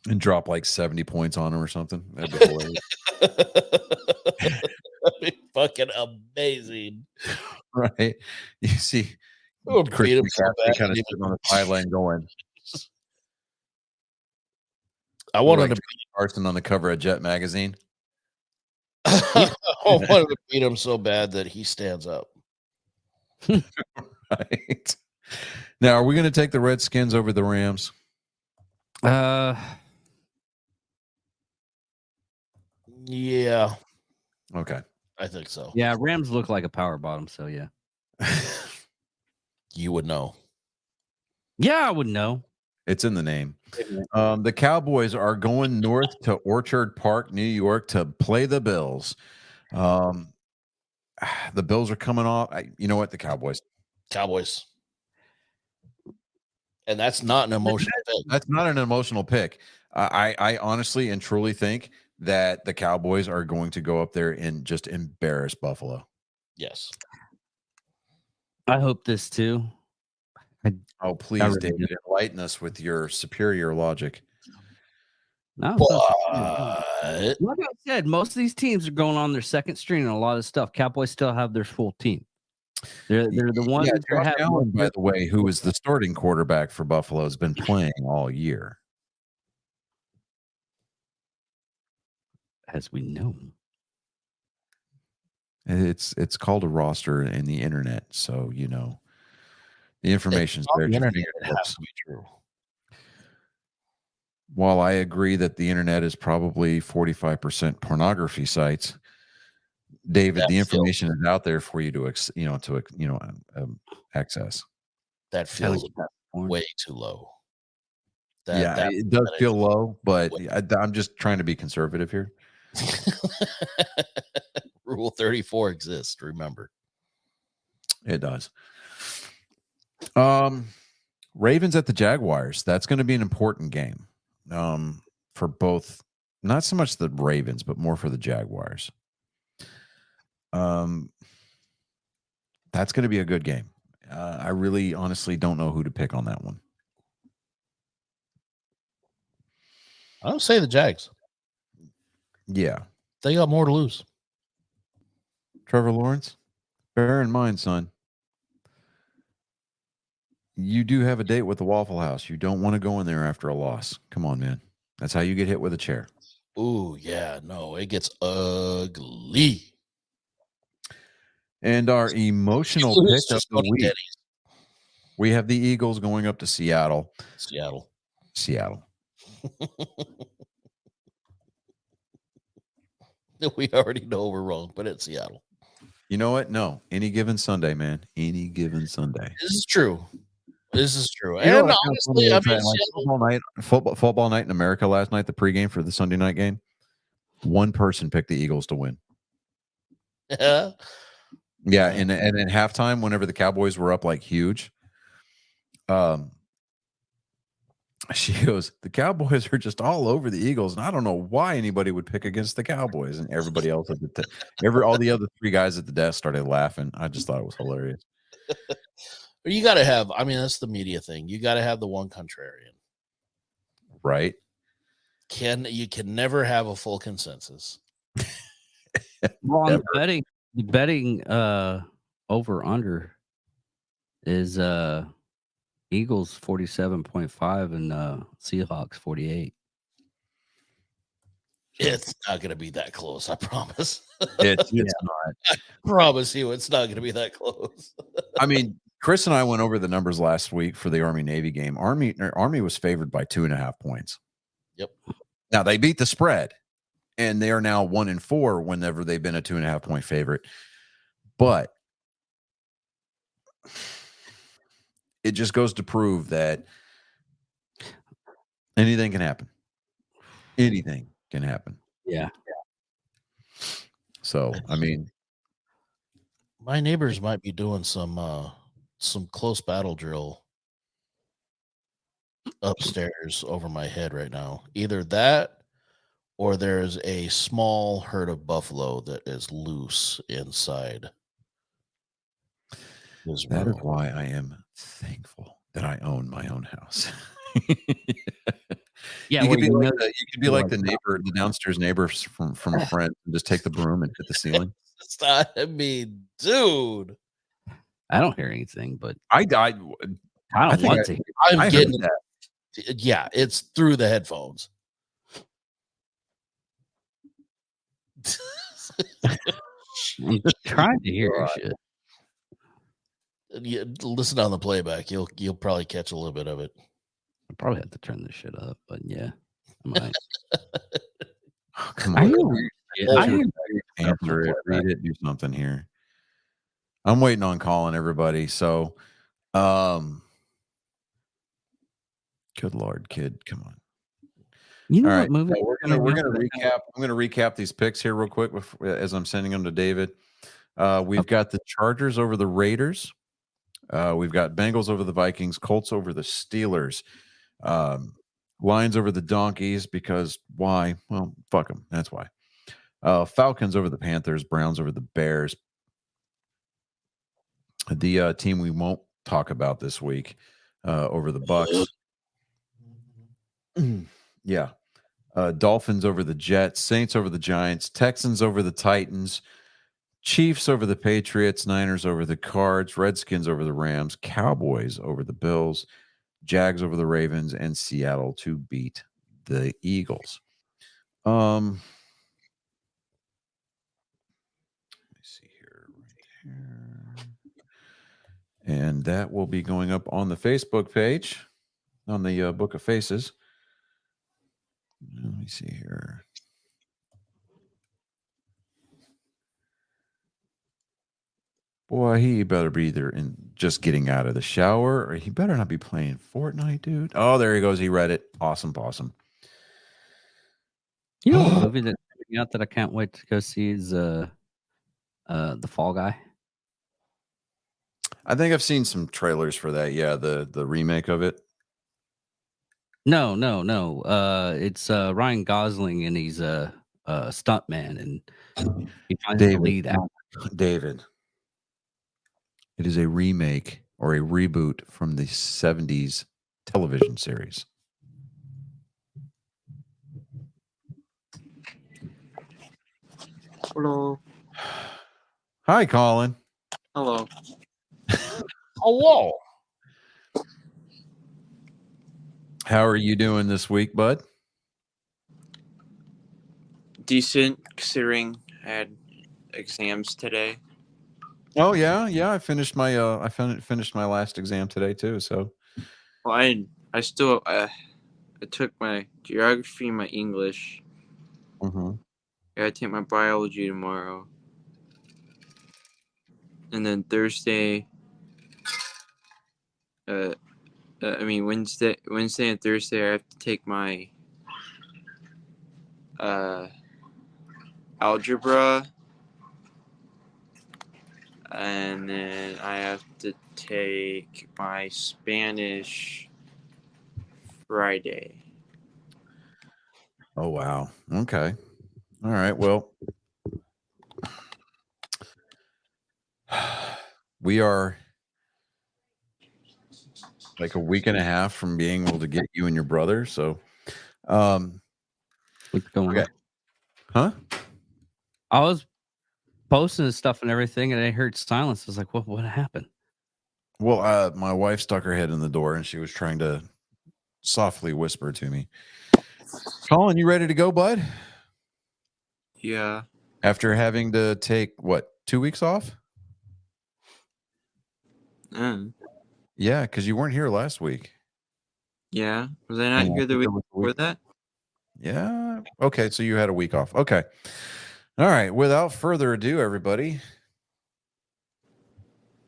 and drop like 70 points on them or something. That'd be hilarious. That'd be fucking amazing, right? You see, Chris McCaffrey kind of sitting on the sideline going, I wanted like to beat Carson on the cover of Jet magazine. I wanted to beat him so bad that he stands up. Right. Now, are we going to take the Redskins over the Rams? Yeah. Okay. I think so. Yeah, Rams look like a power bottom, so yeah. You would know. Yeah, I would know. It's in the name. The Cowboys are going north to Orchard Park, New York, to play the Bills. The Bills are coming off. You know what? The Cowboys. And that's not an emotional pick. That's not an emotional pick. I honestly and truly think that the Cowboys are going to go up there and just embarrass Buffalo. Yes. I hope this too. Oh, please, really David, do. enlighten us with your superior logic. No, But like I said, most of these teams are going on their second string and a lot of stuff. Cowboys still have their full team. They're the ones Yeah, that Josh have Allen, by the way, who is the starting quarterback for Buffalo, has been playing all year. as we know. It's called a roster in the internet, so you know the information's on there. the at your internet, it fingertips. has to be true. While I agree that the internet is probably 45% pornography sites, David, the That feels- information is out there for you to access. That feels Porn. way too low. It does feel low, but I'm just trying to be conservative here. Rule 34 exists, remember. It does. Ravens at the Jaguars. That's going to be an important game. For both, not so much the Ravens, but more for the Jaguars. That's going to be a good game. I really honestly don't know who to pick on that one. I would say the Jags. Yeah. They got more to lose. Trevor Lawrence, bear in mind, son, you do have a date with the Waffle House. You don't want to go in there after a loss. Come on, man. That's how you get hit with a chair. Ooh, yeah, no, it gets ugly. And our emotional You pick lose, of just go the to week. Denny's. We have the Eagles going up to Seattle. Seattle. We already know we're wrong, but it's Seattle. You know what? No, any given Sunday, man. Any given Sunday. This is true. You know And what's honestly, funny I is mean, that, like, football night in America last night, the pregame for the Sunday night game. One person picked the Eagles to win. yeah. Yeah, and at halftime, whenever the Cowboys were up like huge, she goes, "The Cowboys are just all over the Eagles, and I don't know why anybody would pick against the Cowboys." And everybody else at all the other three guys at the desk started laughing. I just thought it was hilarious. But you got to have, I mean, that's the media thing. You got to have the one contrarian. Right? You can never have a full consensus. Well, on the betting over under is Eagles 47.5 and Seahawks 48. It's not going to be that close, I promise. It's not. I promise you, it's not going to be that close. I mean, Chris and I went over the numbers last week for the Army-Navy game. Army was favored by 2.5 points. Yep. Now they beat the spread, and they are now 1-4 whenever they've been a 2.5 point favorite. But it just goes to prove that anything can happen. Anything can happen. Yeah. So, I mean, My neighbors might be doing some close battle drill upstairs over my head right now. Either that or there's a small herd of buffalo that is loose inside. that is why I am thankful that I own my own house. Yeah, you could be like the neighbor, the downstairs neighbors from a friend, and just take the broom and hit the ceiling. It's not, I mean, dude. I don't hear anything, but I don't want to. I'm getting that. Yeah, it's through the headphones. I'm just trying to hear your shit. Yeah, listen on the playback. You'll probably catch a little bit of it. I probably have to turn this shit up, but yeah, I might. Come I on, hear answer it, read it, do something here. I'm waiting on calling everybody. So, good Lord, kid, come on. You know All what right, movie? so we're gonna recap. I'm gonna recap these picks here real quick as I'm sending them to David. We've got the Chargers over the Raiders. We've got Bengals over the Vikings, Colts over the Steelers. Lions over the Donkeys because why? Well, fuck them. That's why. Falcons over the Panthers. Browns over the Bears. The team we won't talk about this week over the Bucks. Yeah. Dolphins over the Jets. Saints over the Giants. Texans over the Titans. Chiefs over the Patriots. Niners over the Cards. Redskins over the Rams. Cowboys over the Bills. Jags over the Ravens. And Seattle to beat the Eagles. Let me see here. Right here. And that will be going up on the Facebook page, on the Book of Faces. Let me see here. Boy, he better be either in just getting out of the shower, or he better not be playing Fortnite, dude. Oh, there he goes. He read it. Awesome. You know what movie that's coming out that I can't wait to go see is The Fall Guy. I think I've seen some trailers for that. Yeah, the remake of it. No. It's Ryan Gosling, and he's a stuntman, and he finds the lead actor. David. It is a remake or a reboot from the 70s television series. Hello. Hi, Colin. Hello. Hello. How are you doing this week, bud? Decent, considering I had exams today. Oh yeah. I finished my finished my last exam today too. So Well, I still I took my geography, my English. I gotta take my biology tomorrow, and then Thursday. Wednesday and Thursday I have to take my algebra, and then I have to take my Spanish Friday. Oh wow. Okay. All right. Well, we are like a week and a half from being able to get you and your brother. So What's going okay. on? Huh? I was posting this stuff and everything, and I heard silence. I was like, what happened? Well, my wife stuck her head in the door and she was trying to softly whisper to me. Colin, you ready to go, bud? Yeah. After having to take what, 2 weeks off? Yeah, because you weren't here last week. Yeah. Was I not here the week before that? Yeah. Okay, so you had a week off. Okay. All right. Without further ado, everybody.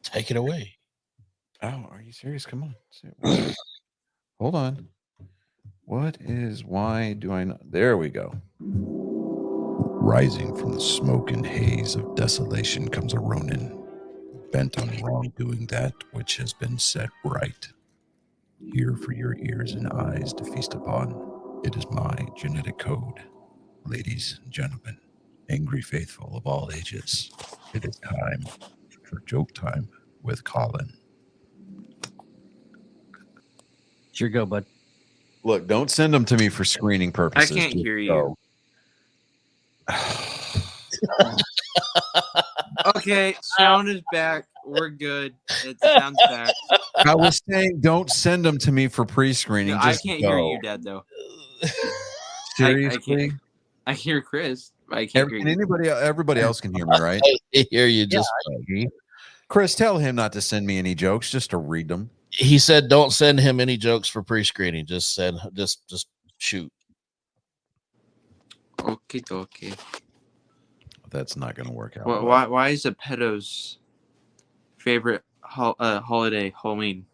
Take it away. Oh, are you serious? Come on. Hold on. Why do I not? There we go. Rising from the smoke and haze of desolation comes a Ronin, bent on wrongdoing that which has been set right. Here for your ears and eyes to feast upon. It is my genetic code. Ladies and gentlemen, angry faithful of all ages, it is time for Joke Time with Colin. Sure, go, bud. Look, don't send them to me for screening purposes. I can't hear you. Okay, sound is back. We're good. It sounds back. I was saying, don't send them to me for pre-screening. No, I can't hear you, Dad. Though. Seriously, I hear Chris. I can't hear you. Everybody else can hear me, right? I hear you. Just Chris, tell him not to send me any jokes, just to read them. he said, don't send him any jokes for pre-screening. Just shoot. Okay. That's not going to work out. Why is a pedo's favorite holiday Halloween?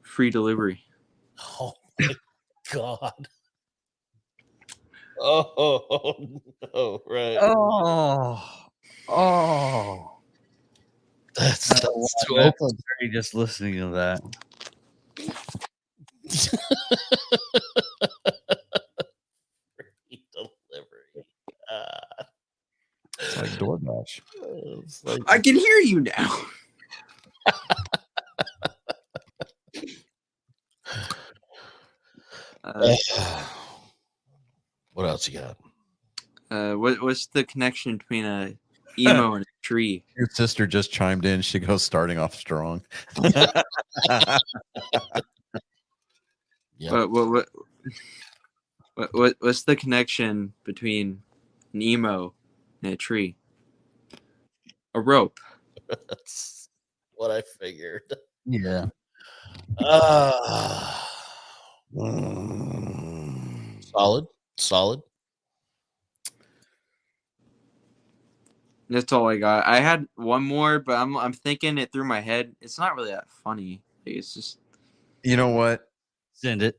Free delivery. Oh my God. Oh no! Right. Oh. That's That's too open. just listening to that. Delivery. It's like DoorDash. It's like, I can hear you now. what else you got? What's the connection between a emo and a tree? Your sister just chimed in. She goes, starting off strong. Yep. What's the connection between an emo and a tree? A rope. That's what I figured. Yeah. Solid. That's all I got. I had one more, but I'm thinking it through my head. It's not really that funny. Like, it's just You know what? Send it.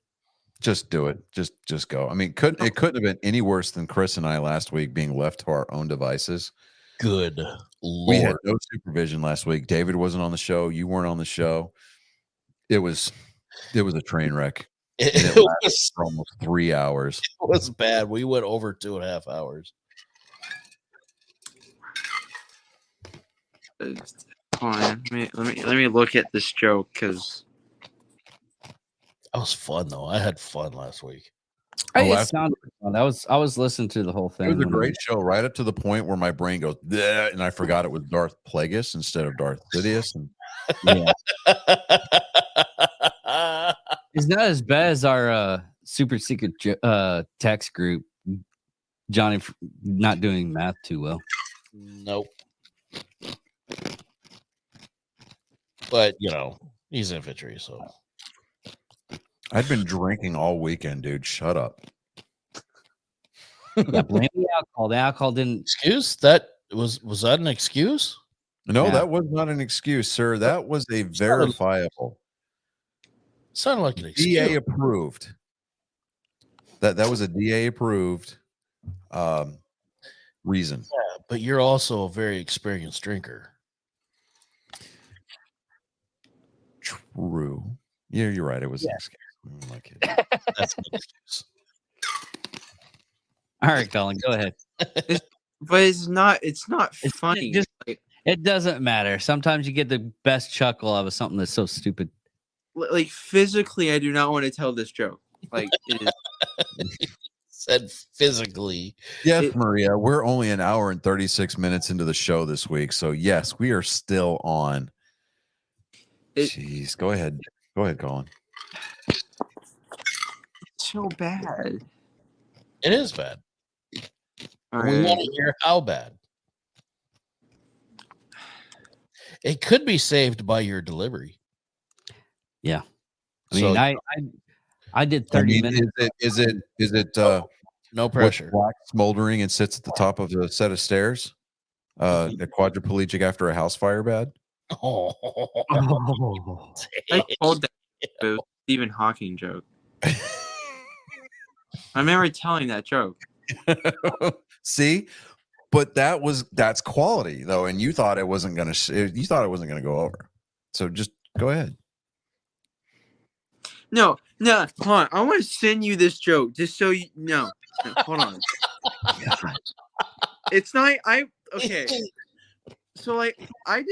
Just do it. Just go. I mean, it couldn't have been any worse than Chris and I last week being left to our own devices. Good We had Lord. no supervision last week. David wasn't on the show. You weren't on the show. It was a train wreck. It And it lasted was, for almost 3 hours. it was bad. We went over 2.5 hours. hold on. Let me look at this joke because That was fun though. I had fun last week. It sounded fun. I was listeing to the whole thing. It was a when great show, right up to the point where my brain goes, "Bleh," and I forgot it was Darth Plagueis instead of Darth Sidious. And Yeah. It's not as bad as our super secret text group. Johnny not doing math too well. Nope. But he's infantry, so I'd been drinking all weekend, dude. Shut up. Yeah, blame the alcohol. The alcohol didn't. excuse that was that an excuse? No, Yeah. that was not an excuse, sir. That was a verifiable Sounded like an excuse. DA approved. That was a DA approved reason. Yeah, but you're also a very experienced drinker. True. Yeah, you're right. It was an Yeah. excuse. I'm not kidding. That's an excuse. All right, Colin, go ahead. but it's not It's funny. just- like It doesn't matter. Sometimes you get the best chuckle out of something that's so stupid. physically, I do not want to tell this joke. Like it is, Said physically. Yes, Maria, we're only an hour and 36 minutes into the show this week. So, yes, we are still on. Jeez, go ahead. Go ahead, Colin. so bad. It is bad. All We right. want to hear how bad. It could be saved by your delivery. Yeah. I mean, So- I did 30 minutes. Is it No what's pressure. black, smoldering, and sits at the top of the set of stairs? A quadriplegic after a house fire bad? Oh, I told that it was Stephen Hawking joke. I remember telling that joke. See, but that's quality though, and you thought it wasn't gonna go over. So just go ahead. No, hold on. I want to send you this joke just so you know. No, hold on. It's not. Okay. So like, I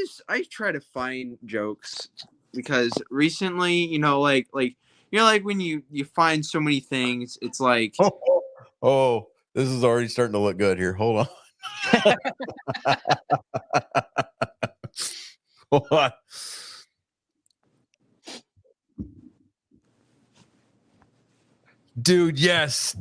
try to find jokes because recently, like when you find so many things, it's like Oh, this is already starting to look good here. Hold on. Hold on. Dude, yes.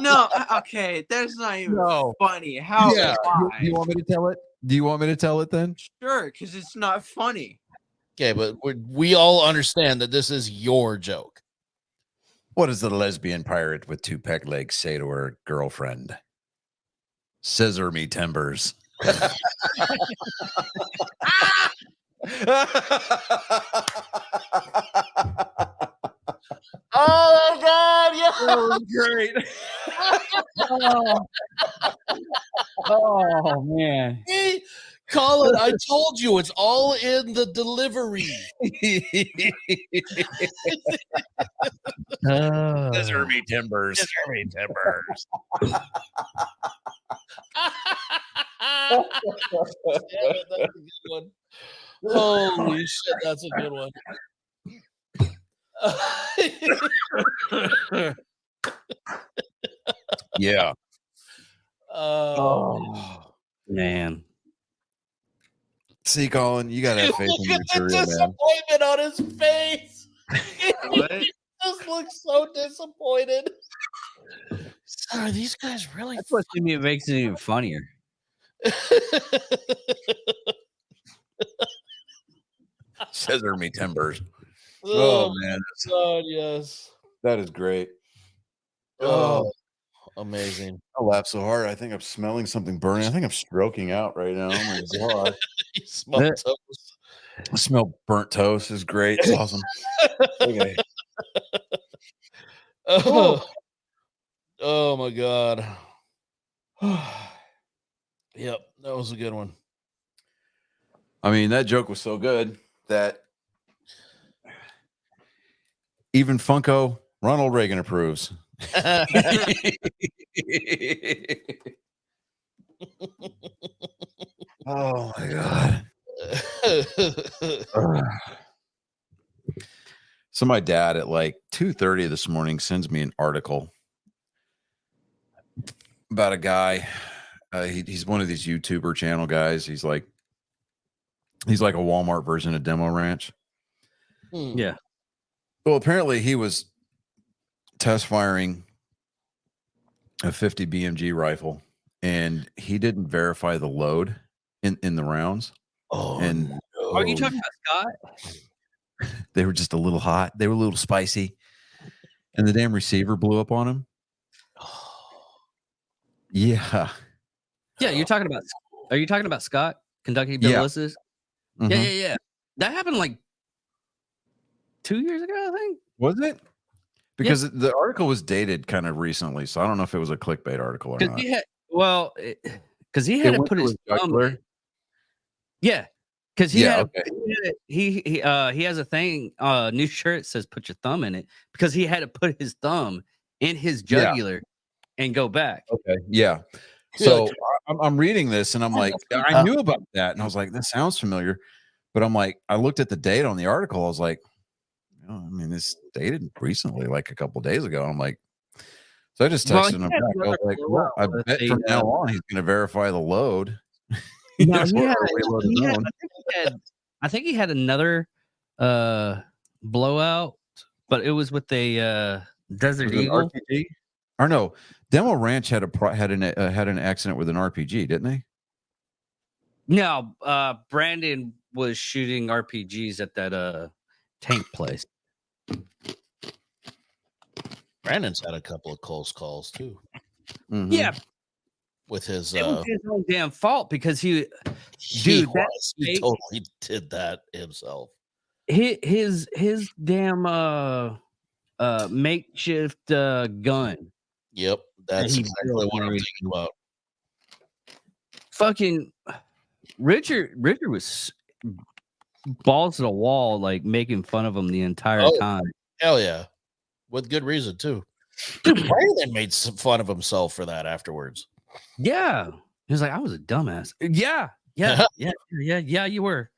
no. Okay, that's not even No. funny. How? Yeah. Why? Do you want me to tell it? Do you want me to tell it then? Sure, because it's not funny. okay, but we all understand that this is your joke. What does the lesbian pirate with two peg legs say to her girlfriend? Scissor me timbers. Oh my God! Yeah. Great. Oh man. He Colin, I told you it's all in the delivery. Oh. Me timbers. Me timbers. Damn it, that's a good one. Holy shit, that's a good one. Yeah. Oh, Man. See, Colin, you gotta have faith in your look at the material, man. disappointment on his face. What? He just looks so disappointed. Are these guys really? That's what makes it even funnier. Scissor me timbers. Oh, man, God, yes. that is great. Oh, amazing. I laugh so hard. I think I'm smelling something burning. I think I'm stroking out right now. Oh my God. You smell Yeah. toast. I smell burnt toast. It's great. It's awesome. Okay. Oh my God. Yep, that was a good one. I mean, that joke was so good that even Funko Ronald Reagan approves. Oh my God. So my dad at like 2:30 this morning sends me an article about a guy. He's one of these YouTuber channel guys. He's like a Walmart version of Demo Ranch. Yeah. Well, apparently he was test firing a 50 BMG rifle, and he didn't verify the load in the rounds. Oh, And no. Are you talking about Scott? they were just a little hot. They were a little spicy, and the damn receiver blew up on him. Yeah. Yeah, you're talking about. Are you talking about Scott, Kentucky Yeah. Ballistics? Mhm. Yeah. That happened like 2 years ago, I think. Was it? Because the article was dated kind of recently, so I don't know if it was a clickbait article or Because not. he had, because he had to went put to his thumb. jugular? Yeah, because he Yeah, had okay. he has a thing, new shirt says "put your thumb in it" because he had to put his thumb in his Yeah. jugular and go back. Okay. Yeah. So I'm reading this and I'm like, I knew about that, and I was like, this sounds familiar, but I'm like, I looked at the date on the article. I was like, oh, I mean, this dated recently, like a couple days ago. And I'm like, so I just Well, texted him he back. had I was like, another well, I blowout bet with from a, now on he's going to verify the load. No, Or he had, reload his he had- own. I think he had another blowout, but it was with a Desert Was it an Eagle. RPG? Or no, Demo Ranch had an accident with an RPG, didn't they? No, Brandon was shooting RPGs at that tank place. Brandon's had a couple of close calls too Mhm. Yeah, with his. it was his own damn fault because he dude, that was. He fake- totally did that himself. his damn makeshift gun. Yep, that's he exactly built what I'm and thinking about. Fucking Richard was balls to the wall, like making fun of him the entire Oh. time. Hell yeah, with good reason too. Dude, Brandon made some fun of himself for that afterwards. Yeah, he was like, "I was a dumbass." Yeah, you were.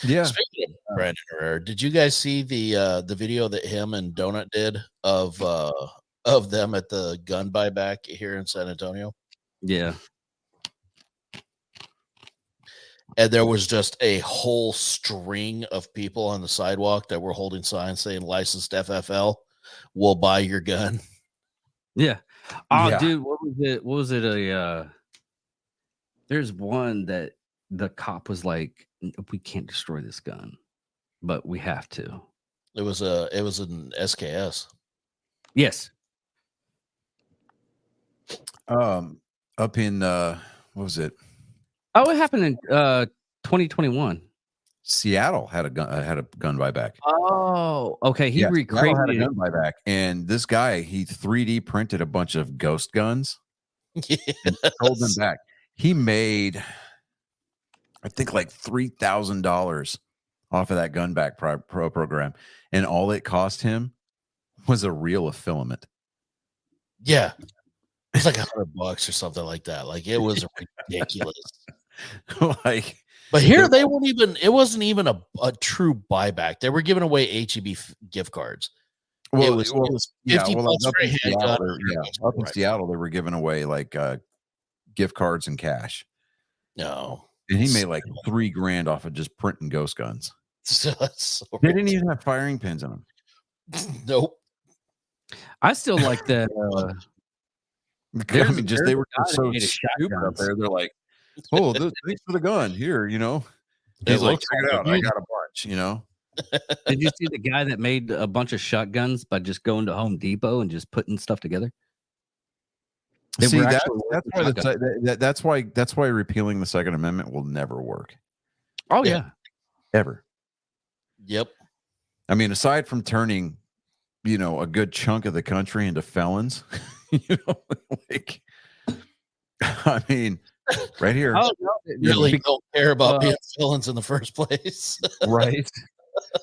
Yeah. Speaking of Brandon Herrera, did you guys see the video that him and Donut did of them at the gun buyback here in San Antonio? Yeah. And there was just a whole string of people on the sidewalk that were holding signs saying licensed FFL, we'll buy your gun. Yeah. Oh, Yeah. dude, what was it? There's one that the cop was like, "We can't destroy this gun, but we have to." It was an SKS. Yes. Up in what was it? Oh, it happened in 2021. Seattle had a gun buyback. Oh, okay. He Yeah, Seattle had a recreated it. gun buyback, and this guy, he 3D printed a bunch of ghost guns and sold them back. He made I think like $3,000 off of that gun back pro program, and all it cost him was a reel of filament. Yeah. It's like $100 or something like that. Like it was ridiculous. Like, But here they won't even. It wasn't even a true buyback. They were giving away HEB gift cards. It was 50 bucks up for a in handgun. Seattle, up in Seattle, they were giving away like gift cards and cash, No, and he made like $3,000 off of just printing ghost guns. so that's so They didn't even have firing pins in them. nope. I still like the. I mean, just they were guy that so made a stupid up shotguns. there. They're like, "Oh, thanks for the gun. Here, you know." He's It like, looks "Check it like out. you- I got a bunch." You know. Did you see the guy that made a bunch of shotguns by just going to Home Depot and just putting stuff together? They See, were that's actually why working that's why repealing the Second Amendment will never work Oh Yeah. yeah. ever. Yep. I mean, aside from turning, you know, a good chunk of the country into felons, you know, like, I mean, right here, Oh no, Really be- don't care about uh, being felons in the first place. right?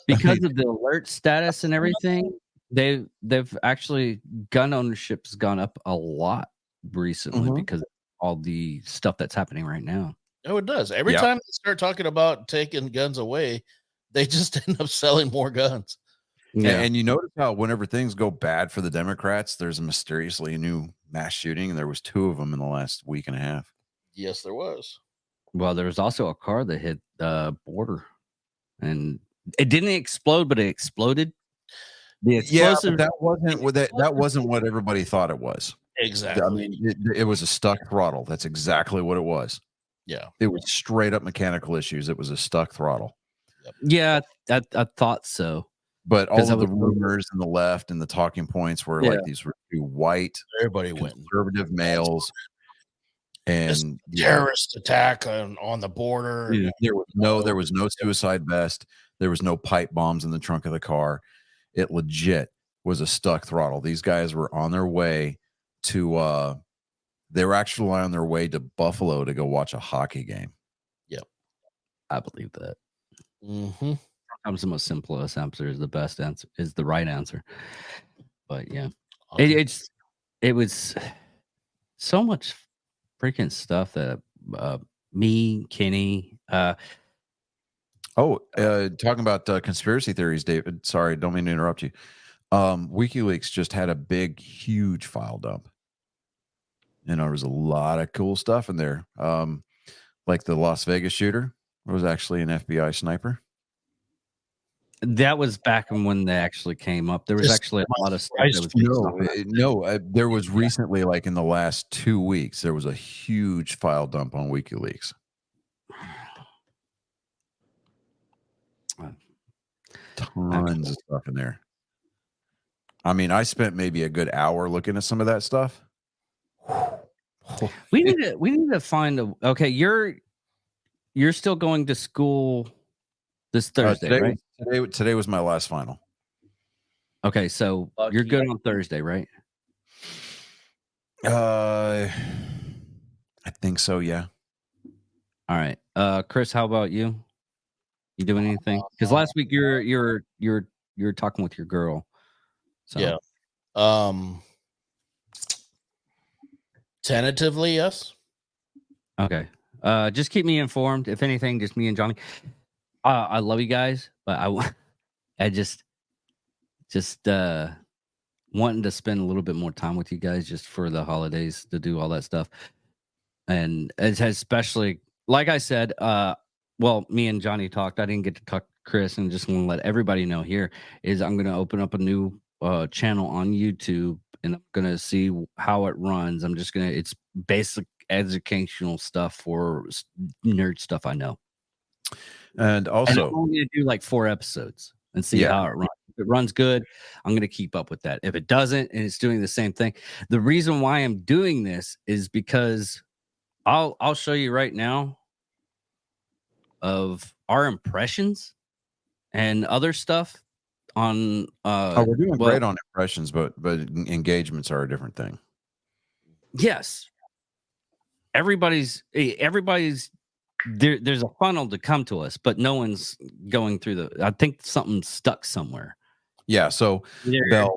because of the alert status and everything, they've actually gun ownership's gone up a lot recently Mhm. because of all the stuff that's happening right now. Oh, it does. Every Yeah. time they start talking about taking guns away, they just end up selling more guns. And you notice how whenever things go bad for the Democrats, there's a mysteriously new mass shooting, and there was 2 of them in the last week and a half. Yes, there was. Well, there was also a car that hit the border, and it didn't explode, but it exploded. The Yeah, explosive. but that wasn't what everybody thought it was. Exactly. I mean, it was a stuck throttle. That's exactly what it was. Yeah. It was straight up mechanical issues. It was a stuck throttle. Yeah, I thought so. But 'Cause all I of the was- rumors and the left and the talking points were Yeah. like these were 2 white Everybody went. conservative males, and Terrorist attack on the border. Yeah. there was no suicide vest. There was no pipe bombs in the trunk of the car. It legit was a stuck throttle. These guys were on their way to they were actually on their way to Buffalo to go watch a hockey game. I believe that. Mm-hmm. Sometimes the most simplest answer is the best answer, is the right answer. But yeah, Um, it was so much freaking stuff that me, Kenny, Oh, talking about conspiracy theories, David. Sorry, don't mean to interrupt you. WikiLeaks just had a big, huge file dump. And there was a lot of cool stuff in there. Like the Las Vegas shooter was actually an FBI sniper. that was back when they actually came up. There was Just actually a lot of stuff Christ, that was being stuff. There was recently, like in the last 2 weeks, there was a huge file dump on WikiLeaks. Tons of stuff in there. I mean, I spent maybe a good hour looking at some of that stuff. We need to find a okay. You're still going to school this Thursday, today, right? today was my last final. Okay, so you're good on Thursday, right? I think so. Yeah. All right. Chris, how about you? You doing anything? Because last week you're talking with your girl. So Yeah. Tentatively, yes. okay. Just keep me informed. If anything, just me and Johnny. I love you guys, but I just wanting to spend a little bit more time with you guys just for the holidays to do all that stuff. And it's especially like I said, well, me and Johnny talked. I didn't get to talk to Chris, and just want to let everybody know here is I'm going to open up a new channel on YouTube, and I'm going to see how it runs. It's basic educational stuff for nerd stuff I know. And And also, I'm only going to do like 4 episodes and see Yeah. how it runs. If it runs good, I'm going to keep up with that. If it doesn't, and it's doing the same thing, the reason why I'm doing this is because I'll show you right now of our impressions and other stuff on we're doing well, great on impressions, but engagements are a different thing. yes, everybody's there's a funnel to come to us, but no one's going through the. I think something's stuck somewhere. Yeah. So Either-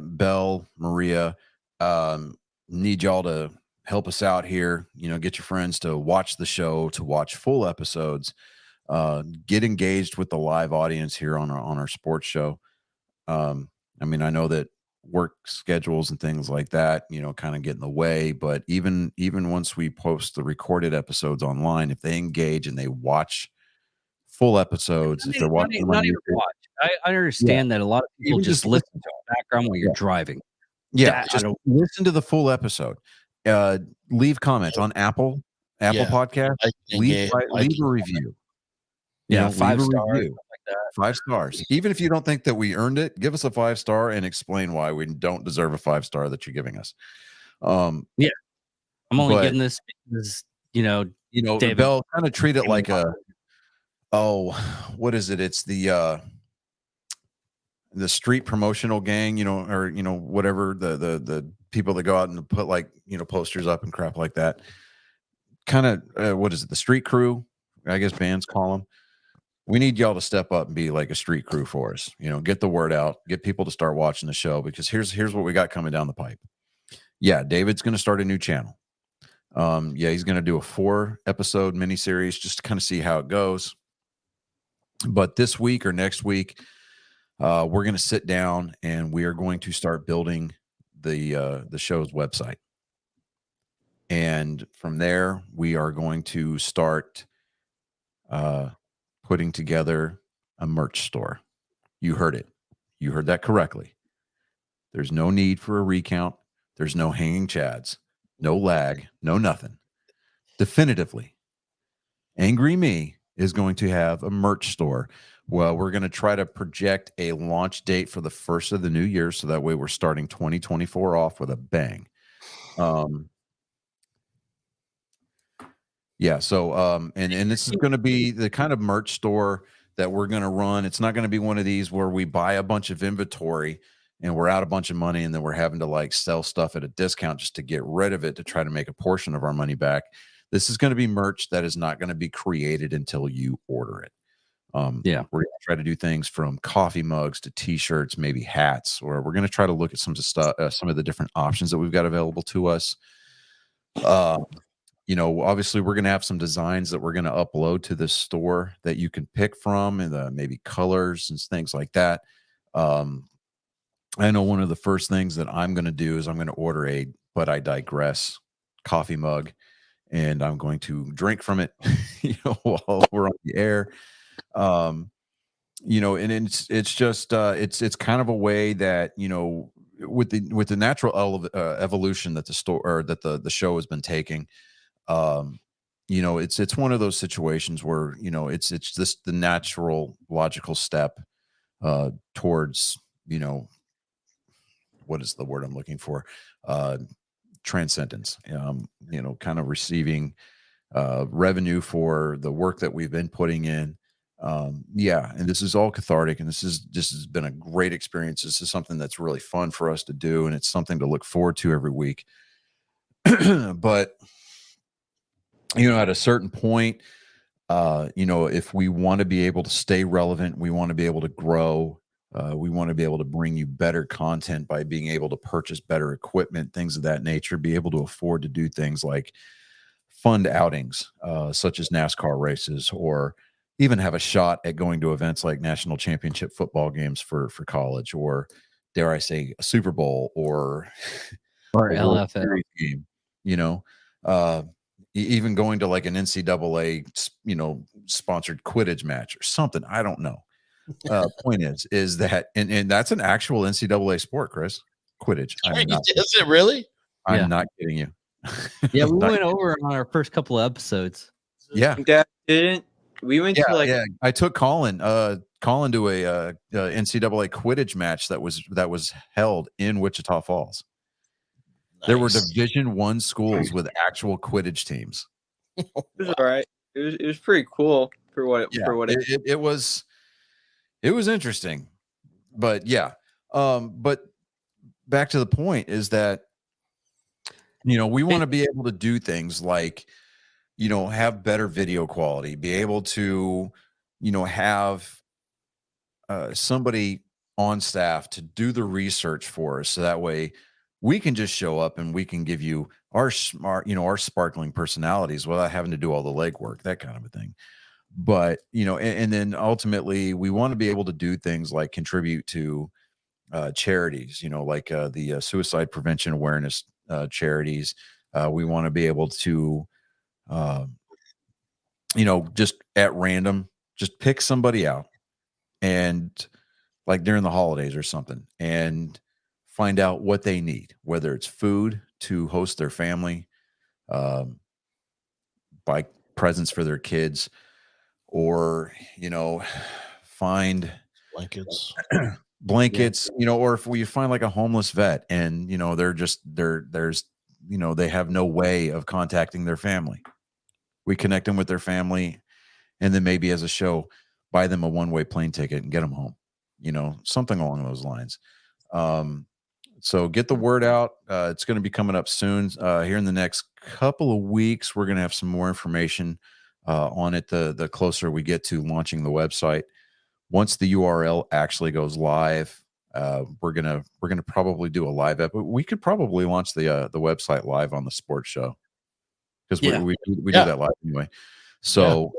Bell, Maria, need y'all to help us out here. Get your friends to watch the show, to watch full episodes, get engaged with the live audience here on our sports show. I mean, I know that work schedules and things like that, kind of get in the way, but even once we post the recorded episodes online, if they engage and they watch full episodes, if they're watching not even watch. I understand that a lot of people Even just just listen to the background while you're driving. yeah, That I just don't- listen to the full episode. Leave comments on Apple Yeah. Podcast. Leave a review. Yeah, leave 5 a stars, review. stuff like that. 5 stars. Even if you don't think that we earned it, give us a 5-star and explain why we don't deserve a 5-star that you're giving us. I'm only but- getting this because David- Bell, kind of treat it like what is it? It's the street promotional gang, or whatever, the people that go out and put posters up and crap like that. Kind of what is it? The street crew, I guess bands call them. We need y'all to step up and be like a street crew for us. Get the word out, get people to start watching the show, because here's what we got coming down the pipe. Yeah, David's going to start a new channel. He's going to do a 4-episode miniseries just to kind of see how it goes. But this week or next week, we're going to sit down and we are going to start building the show's website. And from there, we are going to start putting together a merch store. You heard it. You heard that correctly. There's no need for a recount. There's no hanging chads, no lag, no nothing. Definitively, Angry Me is going to have a merch store. Well, we're going to try to project a launch date for the first of the new year, so that way we're starting 2024 off with a bang. And this is going to be the kind of merch store that we're going to run. It's not going to be one of these where we buy a bunch of inventory and we're out a bunch of money and then we're having to sell stuff at a discount just to get rid of it to try to make a portion of our money back. This is going to be merch that is not going to be created until you order it. We're going to try to do things from coffee mugs to t-shirts, maybe hats, or we're going to try to look at some of the different options that we've got available to us. Obviously we're going to have some designs that we're going to upload to this store that you can pick from, and maybe colors and things like that. I know one of the first things that I'm going to do is I'm going to order a But I Digress coffee mug, and I'm going to drink from it, while we're on the air. And it's just, it's kind of a way that, with the natural evolution that the store or that the show has been taking, it's one of those situations where, it's just the natural logical step towards, what is the word I'm looking for? Transcendence, kind of receiving revenue for the work that we've been putting in. And this is all cathartic, and this has been a great experience. This is something that's really fun for us to do, and it's something to look forward to every week. But at a certain point, if we want to be able to stay relevant, we want to be able to grow, we want to be able to bring you better content by being able to purchase better equipment, things of that nature, be able to afford to do things like fund outings, such as NASCAR races, or even have a shot at going to events like national championship football games for college, or dare I say a Super Bowl, or a World LFL Series game, even going to like an NCAA, sponsored Quidditch match or something. I don't know. Point is that, and that's an actual NCAA sport, Chris. Quidditch. Is it really? I'm not kidding you. Yeah, we went over on our first couple of episodes. Yeah. Dad didn't. We went to I took Colin to a NCAA Quidditch match that was held in Wichita Falls. Nice. There were Division I schools with actual Quidditch teams. It was all right. It was pretty cool for what it was. It was interesting, but but back to the point is that we want to be able to do things like have better video quality, be able to, have somebody on staff to do the research for us. So that way we can just show up and we can give you our smart, our sparkling personalities without having to do all the legwork, that kind of a thing. But, and then ultimately we want to be able to do things like contribute to charities, like the suicide prevention awareness charities. We want to be able to, just at random, just pick somebody out and like during the holidays or something and find out what they need, whether it's food to host their family, buy presents for their kids, or, find blankets, or if we find like a homeless vet and, they have no way of contacting their family. We connect them with their family and then maybe as a show, buy them a one-way plane ticket and get them home, something along those lines. So get the word out. It's going to be coming up soon. Here in the next couple of weeks, we're going to have some more information on it. The closer we get to launching the website, once the URL actually goes live, we're gonna probably do a live episode. We could probably launch the website live on the sports show because we do that live anyway. So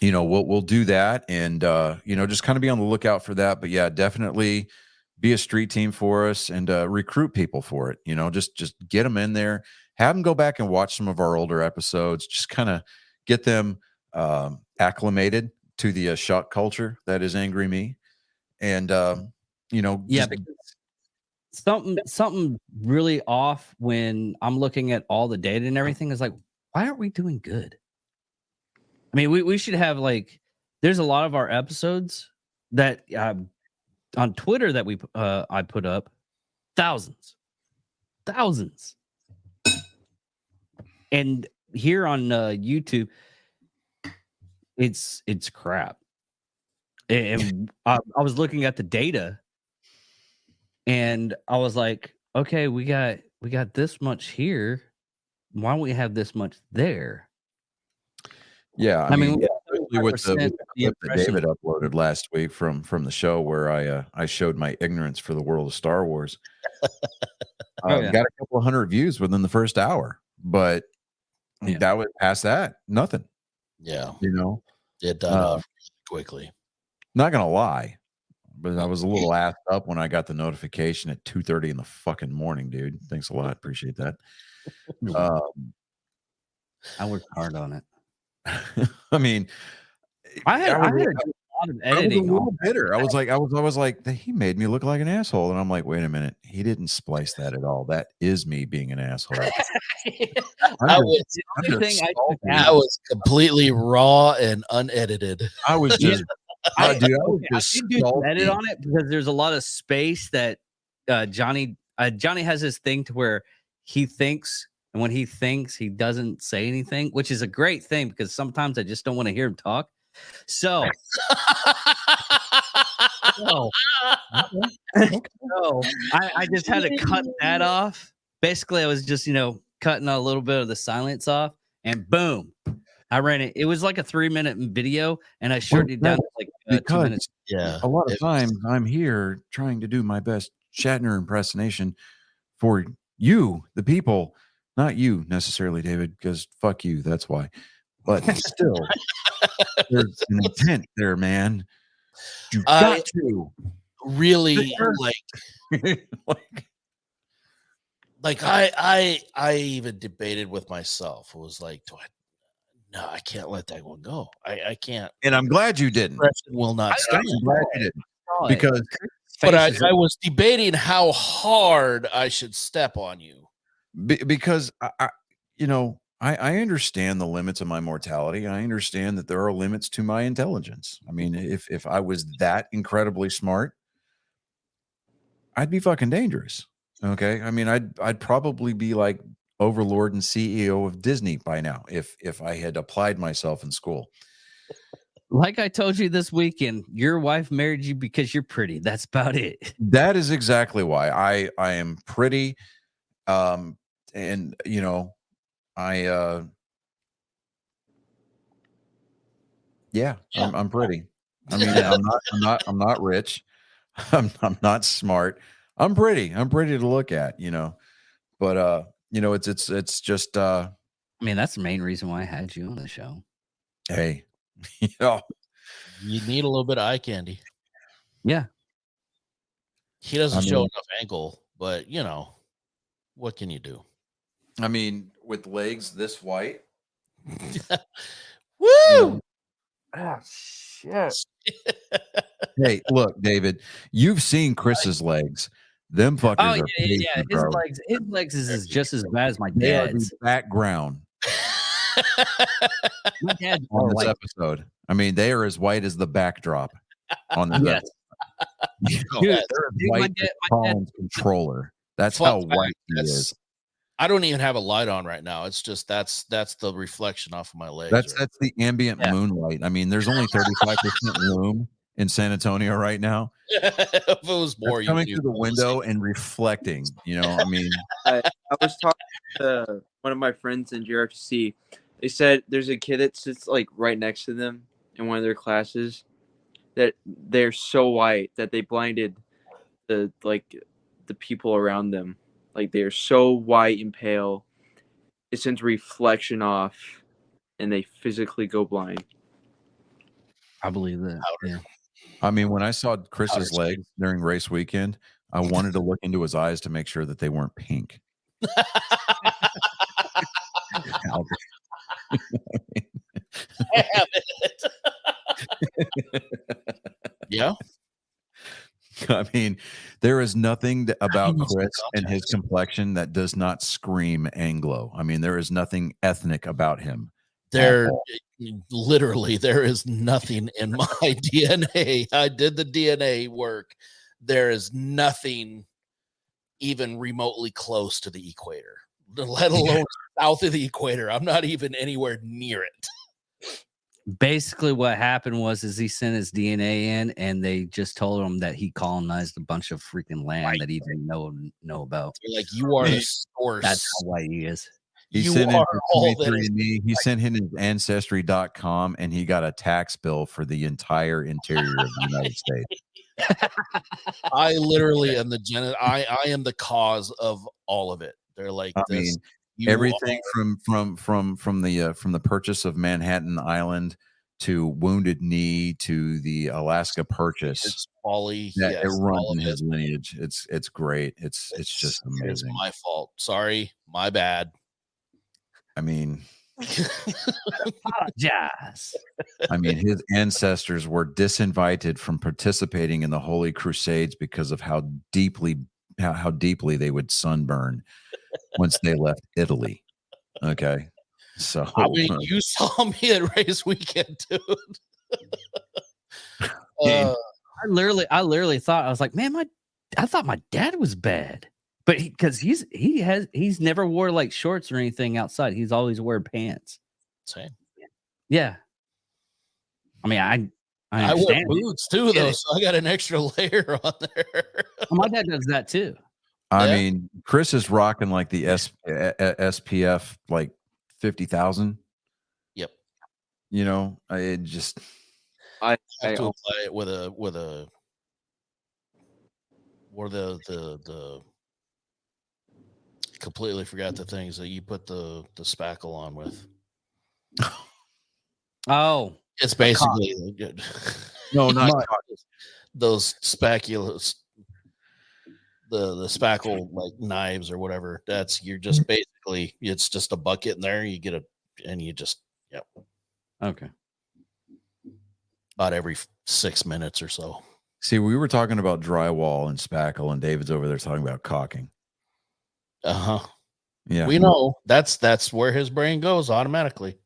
we'll do that and just kind of be on the lookout for that. But yeah, definitely be a street team for us and recruit people for it. Just get them in there, have them go back and watch some of our older episodes, just kind of get them acclimated to the shock culture that is Angry Me. And because something really off when I'm looking at all the data and everything is like, why aren't we doing good? I mean, we should have there's a lot of our episodes that on Twitter that I put up thousands, and here on YouTube, it's crap. And I was looking at the data, and I was like, okay, we got this much here. Why don't we have this much there? Yeah, I mean especially with the clip that David uploaded last week from the show where I showed my ignorance for the world of Star Wars. Got a couple of hundred views within the first hour, but that was past that nothing. Yeah, it died off quickly. Not gonna lie, but I was a little assed up when I got the notification at 2:30 in the fucking morning, dude. Thanks a lot, appreciate that. I worked hard on it. I mean, I had a lot of editing. I was a little bitter. I was like, he made me look like an asshole, and I'm like, wait a minute, he didn't splice that at all. That is me being an asshole. I was completely raw and unedited. I was just, I did do some edit on it because there's a lot of space that Johnny has this thing to where he thinks. And when he thinks, he doesn't say anything, which is a great thing because sometimes I just don't want to hear him talk. So, I just had to cut that off. Basically, I was just, cutting a little bit of the silence off, and boom, I ran it. It was like a 3-minute video, and I shortened it down to like 2 minutes. Yeah, a lot of times I'm here trying to do my best Shatner impersonation for you, the people. Not you necessarily, David, because fuck you. That's why. But still, there's an intent there, man. You got to really like I even debated with myself. It was like, no, I can't let that one go. I can't. And I'm glad you didn't. Will not stop. I'm glad you didn't. Because, but I was debating how hard I should step on you. Because I understand the limits of my mortality. I understand that there are limits to my intelligence. I mean, if I was that incredibly smart, I'd be fucking dangerous. Okay. I mean, I'd probably be like overlord and CEO of Disney by now if I had applied myself in school. Like I told you this weekend, your wife married you because you're pretty. That's about it. That is exactly why I am pretty. And I Yeah, Yeah. I'm pretty. I mean, I'm not rich. I'm not smart. I'm pretty. I'm pretty to look at, you know. But it's just I mean, that's the main reason why I had you on the show. hey, you know, You need a little bit of eye candy. Yeah. He doesn't I show mean- enough ankle, but you know, what can you do? I mean, with legs this white. Woo! You know, ah, shit. Hey, look, David, you've seen Chris's legs. Them fuckers Oh, yeah, are yeah, yeah. pasty, bro. His legs is just as bad as my They are the dad's. background My dad's on all this white. episode. I mean, they are as white as the backdrop on this Yes. episode. Dude, They're as dude, white my as dad- Colin's controller. That's Fun how fact, white he that's- is. I don't even have a light on right now. It's just that's the reflection off of my legs. right? That's the ambient Yeah. moonlight. I mean, there's only 35% room in San Antonio right now. If it was more, That's coming you through the window and reflecting. You know, I mean, I was talking to one of my friends in GRFC. They said there's a kid that sits like right next to them in one of their classes that they're so white that they blinded the people around them. Like they're so white and pale, it sends reflection off, and they physically go blind. I believe that. Powder. Yeah. I mean, when I saw Chris's Powder. legs during race weekend, I wanted to look into his eyes to make sure that they weren't pink. Damn it. Yeah. I mean, there is nothing about must be Chris and his contacts. complexion that does not scream Anglo. I mean, there is nothing ethnic about him. There literally there is nothing in my DNA. I did the DNA work. There is nothing even remotely close to the equator, let alone south of the equator. I'm not even anywhere near it. Basically, what happened was he sent his DNA in, and they just told him that he colonized a bunch of freaking land that he didn't know about. They're like, you are the source. That's how white he is. He You sent in are all his that is 23andMe. He sent in his ancestry.com and he got a tax bill for the entire interior of the United States. I literally am I am the cause of all of it. They're like, I this, mean, you everything are- from the purchase of Manhattan Island to Wounded Knee to the Alaska Purchase. it's folly. That Yes, it runs all in of his it. lineage. It's great. It's just It's amazing. my fault. Sorry, my bad. I mean, Apologize. his ancestors were disinvited from participating in the Holy Crusades because of how deeply they would sunburn once they left Italy. Okay, so I mean, you saw me at race weekend, dude. Yeah. I literally thought, I was like, man, I thought my dad was bad, but because he's never wore like shorts or anything outside. He's always wore pants. Same. Yeah. I mean, I I wear understand it. boots too, though, so I got an extra layer on there. Well, my dad does that too. I Yeah. mean, Chris is rocking like the SPF like 50,000. Yep. You know, it just I have I to apply it with a or the completely forgot the things that you put the spackle on with. Oh, It's basically no, not those spaculas, the spackle like knives or whatever. That's you're just basically it's just a bucket in there. You get and you just okay. about every 6 minutes or so. See, we were talking about drywall and spackle, and David's over there talking about caulking. Uh huh. Yeah, We know that's where his brain goes automatically.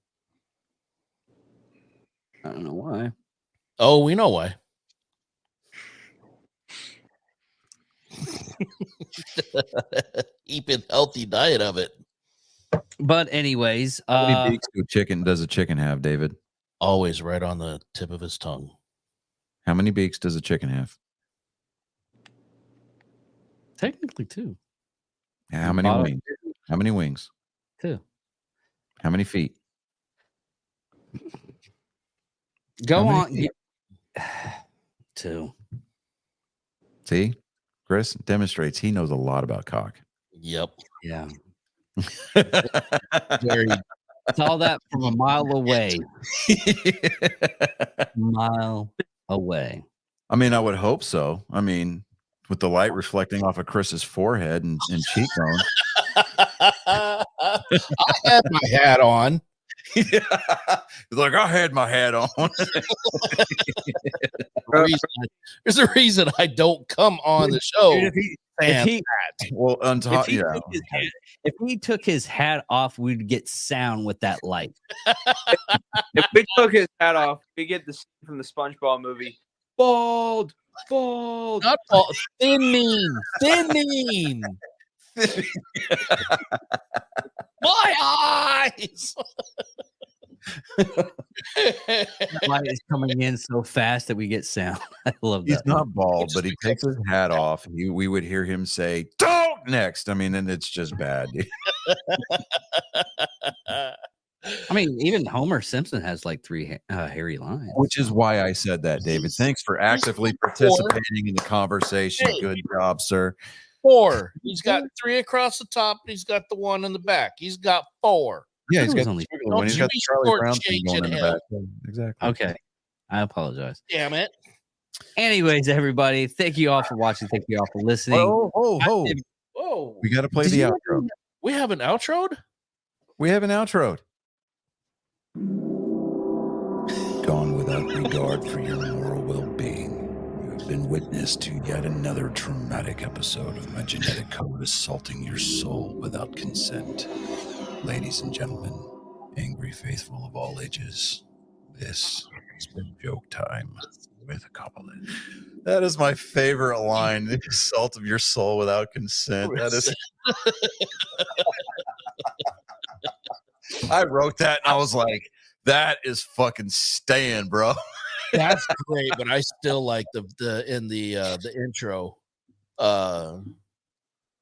I don't know why. Oh, we know why. Keep a healthy diet of it. But anyways, How many beaks does a chicken have, David? Always right on the tip of his tongue. How many beaks does a chicken have? technically two. How many Bottom- wings? How many wings? Two. How many feet? Go How on. many? Two. See, Chris demonstrates he knows a lot about cock. Yep. Yeah. Very Saw that from a mile away. Mile away. I mean, I would hope so. I mean, with the light reflecting off of Chris's forehead and cheekbone. I had my hat on. He's like, I had my hat on. There's a reason I don't come on the show. Dude, Well, on top, yeah. If he took his hat off, we'd get sound with that light. If we took his hat off, we get the scene from the SpongeBob movie. Bald. Not bald, thinning. My eyes. That light is coming in so fast that we get sound. I love that. He's not bald, but he takes his hat off. We would hear him say, "Don't next." I mean, and it's just bad. I mean, even Homer Simpson has like 3 hairy lines. Which is why I said that, David. Thanks for actively participating in the conversation. Hey. Good job, sir. 4. He's got 3 across the top. And he's got the 1 in the back. He's got 4. Yeah, It he's was got only- the squiggly one. He's got the Don't Charlie you Brown thing going in the shortchanging back. Exactly. Okay. I apologize. Damn it. Anyways, everybody, thank you all for watching. Thank you all for listening. Oh. Whoa. We got to play Did the you- outro. We have an outro? We have an outro. Gone without regard for your moral well-being. You have been witness to yet another traumatic episode of my genetic code assaulting your soul without consent. Ladies and gentlemen, angry faithful of all ages, this has been joke time with Coppola. That is my favorite line. The assault of your soul without consent. That is. I wrote that and I was like, that is fucking staying, bro. That's great, but I still like the intro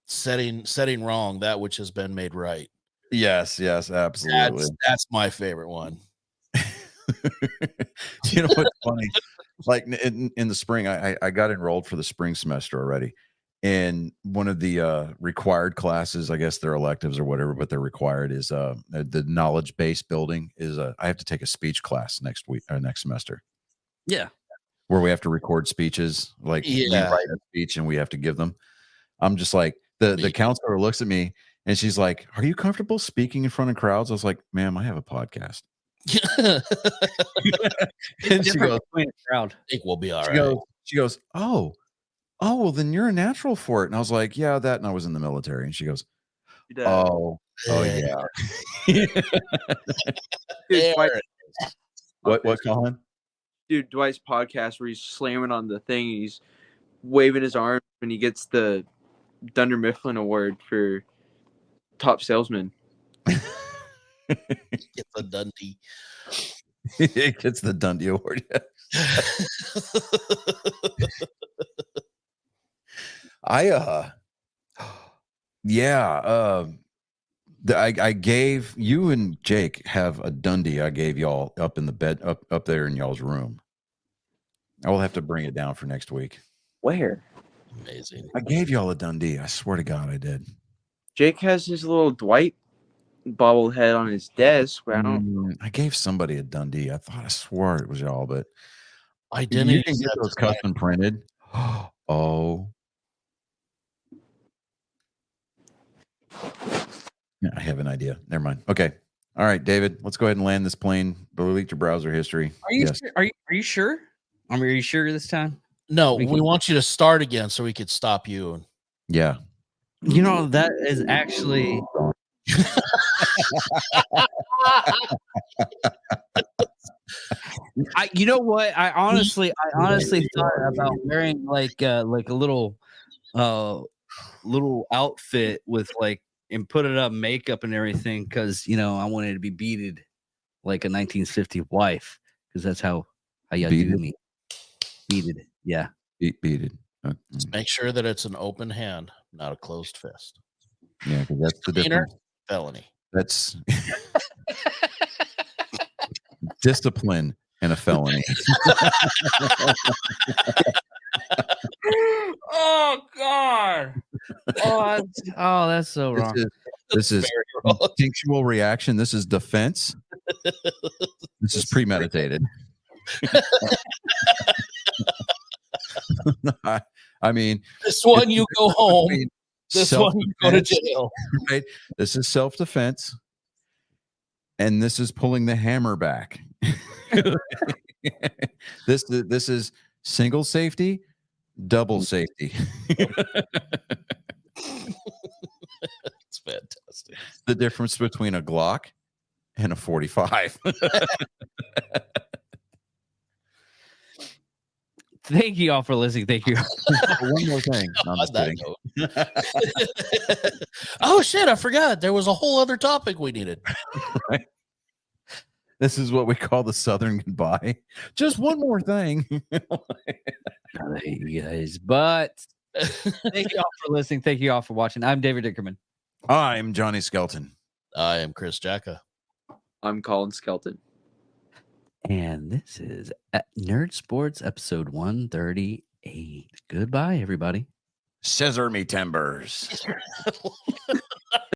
setting wrong that which has been made right. Yes, absolutely. That's my favorite one. You know what's funny? Like in the spring, I got enrolled for the spring semester already. And one of the required classes, I guess they're electives or whatever, but they're required is the knowledge base building is I have to take a speech class next week or next semester. Yeah. Where we have to record speeches, like we Yeah. write a speech and we have to give them. I'm just like the counselor looks at me and she's like, "Are you comfortable speaking in front of crowds?" I was like, "Ma'am, I have a podcast." And she goes, Between a crowd. I think we'll be all she right. goes, oh, well, then you're a natural for it. And I was like, yeah, that. And I was in the military. And she goes, oh, yeah. Dude, There Dwight, it What, Colin? dude, Dwight's podcast where he's slamming on the thing and he's waving his arm when he gets the Dunder Mifflin Award for top salesman. It's a Dundee. It gets the Dundee Award. I gave you and Jake have a Dundee. I gave y'all up in the bed, up there in y'all's room. I will have to bring it down for next week. Where? Amazing. I gave y'all a Dundee. I swear to God, I did. Jake has his little Dwight bobblehead on his desk. But I don't. I gave somebody a Dundee. I swore it was y'all, but I you didn't can get those custom printed. Oh, yeah, I have an idea. Never mind. Okay, all right, David. Let's go ahead and land this plane. Delete your browser history. Are you Yes. sure? Are you sure? I mean, are you sure this time? No, We we can- want you to start again so we could stop you. Yeah. You know, that is actually you know what? I honestly thought about wearing like a little outfit with like and put it up makeup and everything because you know I wanted to be beaded like a 1950 wife because that's how you do Beaded? me. Beaded, yeah. Beat it. Make sure that it's an open hand, not a closed fist. Yeah, because that's the Misdemeanor, difference. felony. That's discipline and a felony. Oh God! Oh, that's so wrong. This is Very wrong. instinctual reaction. This is defense. This is premeditated. I mean, This one you go home. This one you go to self-defense, jail. right? This is self-defense, and this is pulling the hammer back. This is single safety, double safety. It's fantastic. The difference between a Glock and a 45. Thank you all for listening. Thank you. One more thing. No, I'm On just that kidding. note. Oh shit! I forgot there was a whole other topic we needed. This is what we call the Southern goodbye. Just one more thing. I hate you guys, but thank you all for listening. Thank you all for watching. I'm David Dickerman. I'm Johnny Skelton. I am Chris Jacka. I'm Colin Skelton. And this is Nerd Sports episode 138. Goodbye, everybody. Scissor me timbers.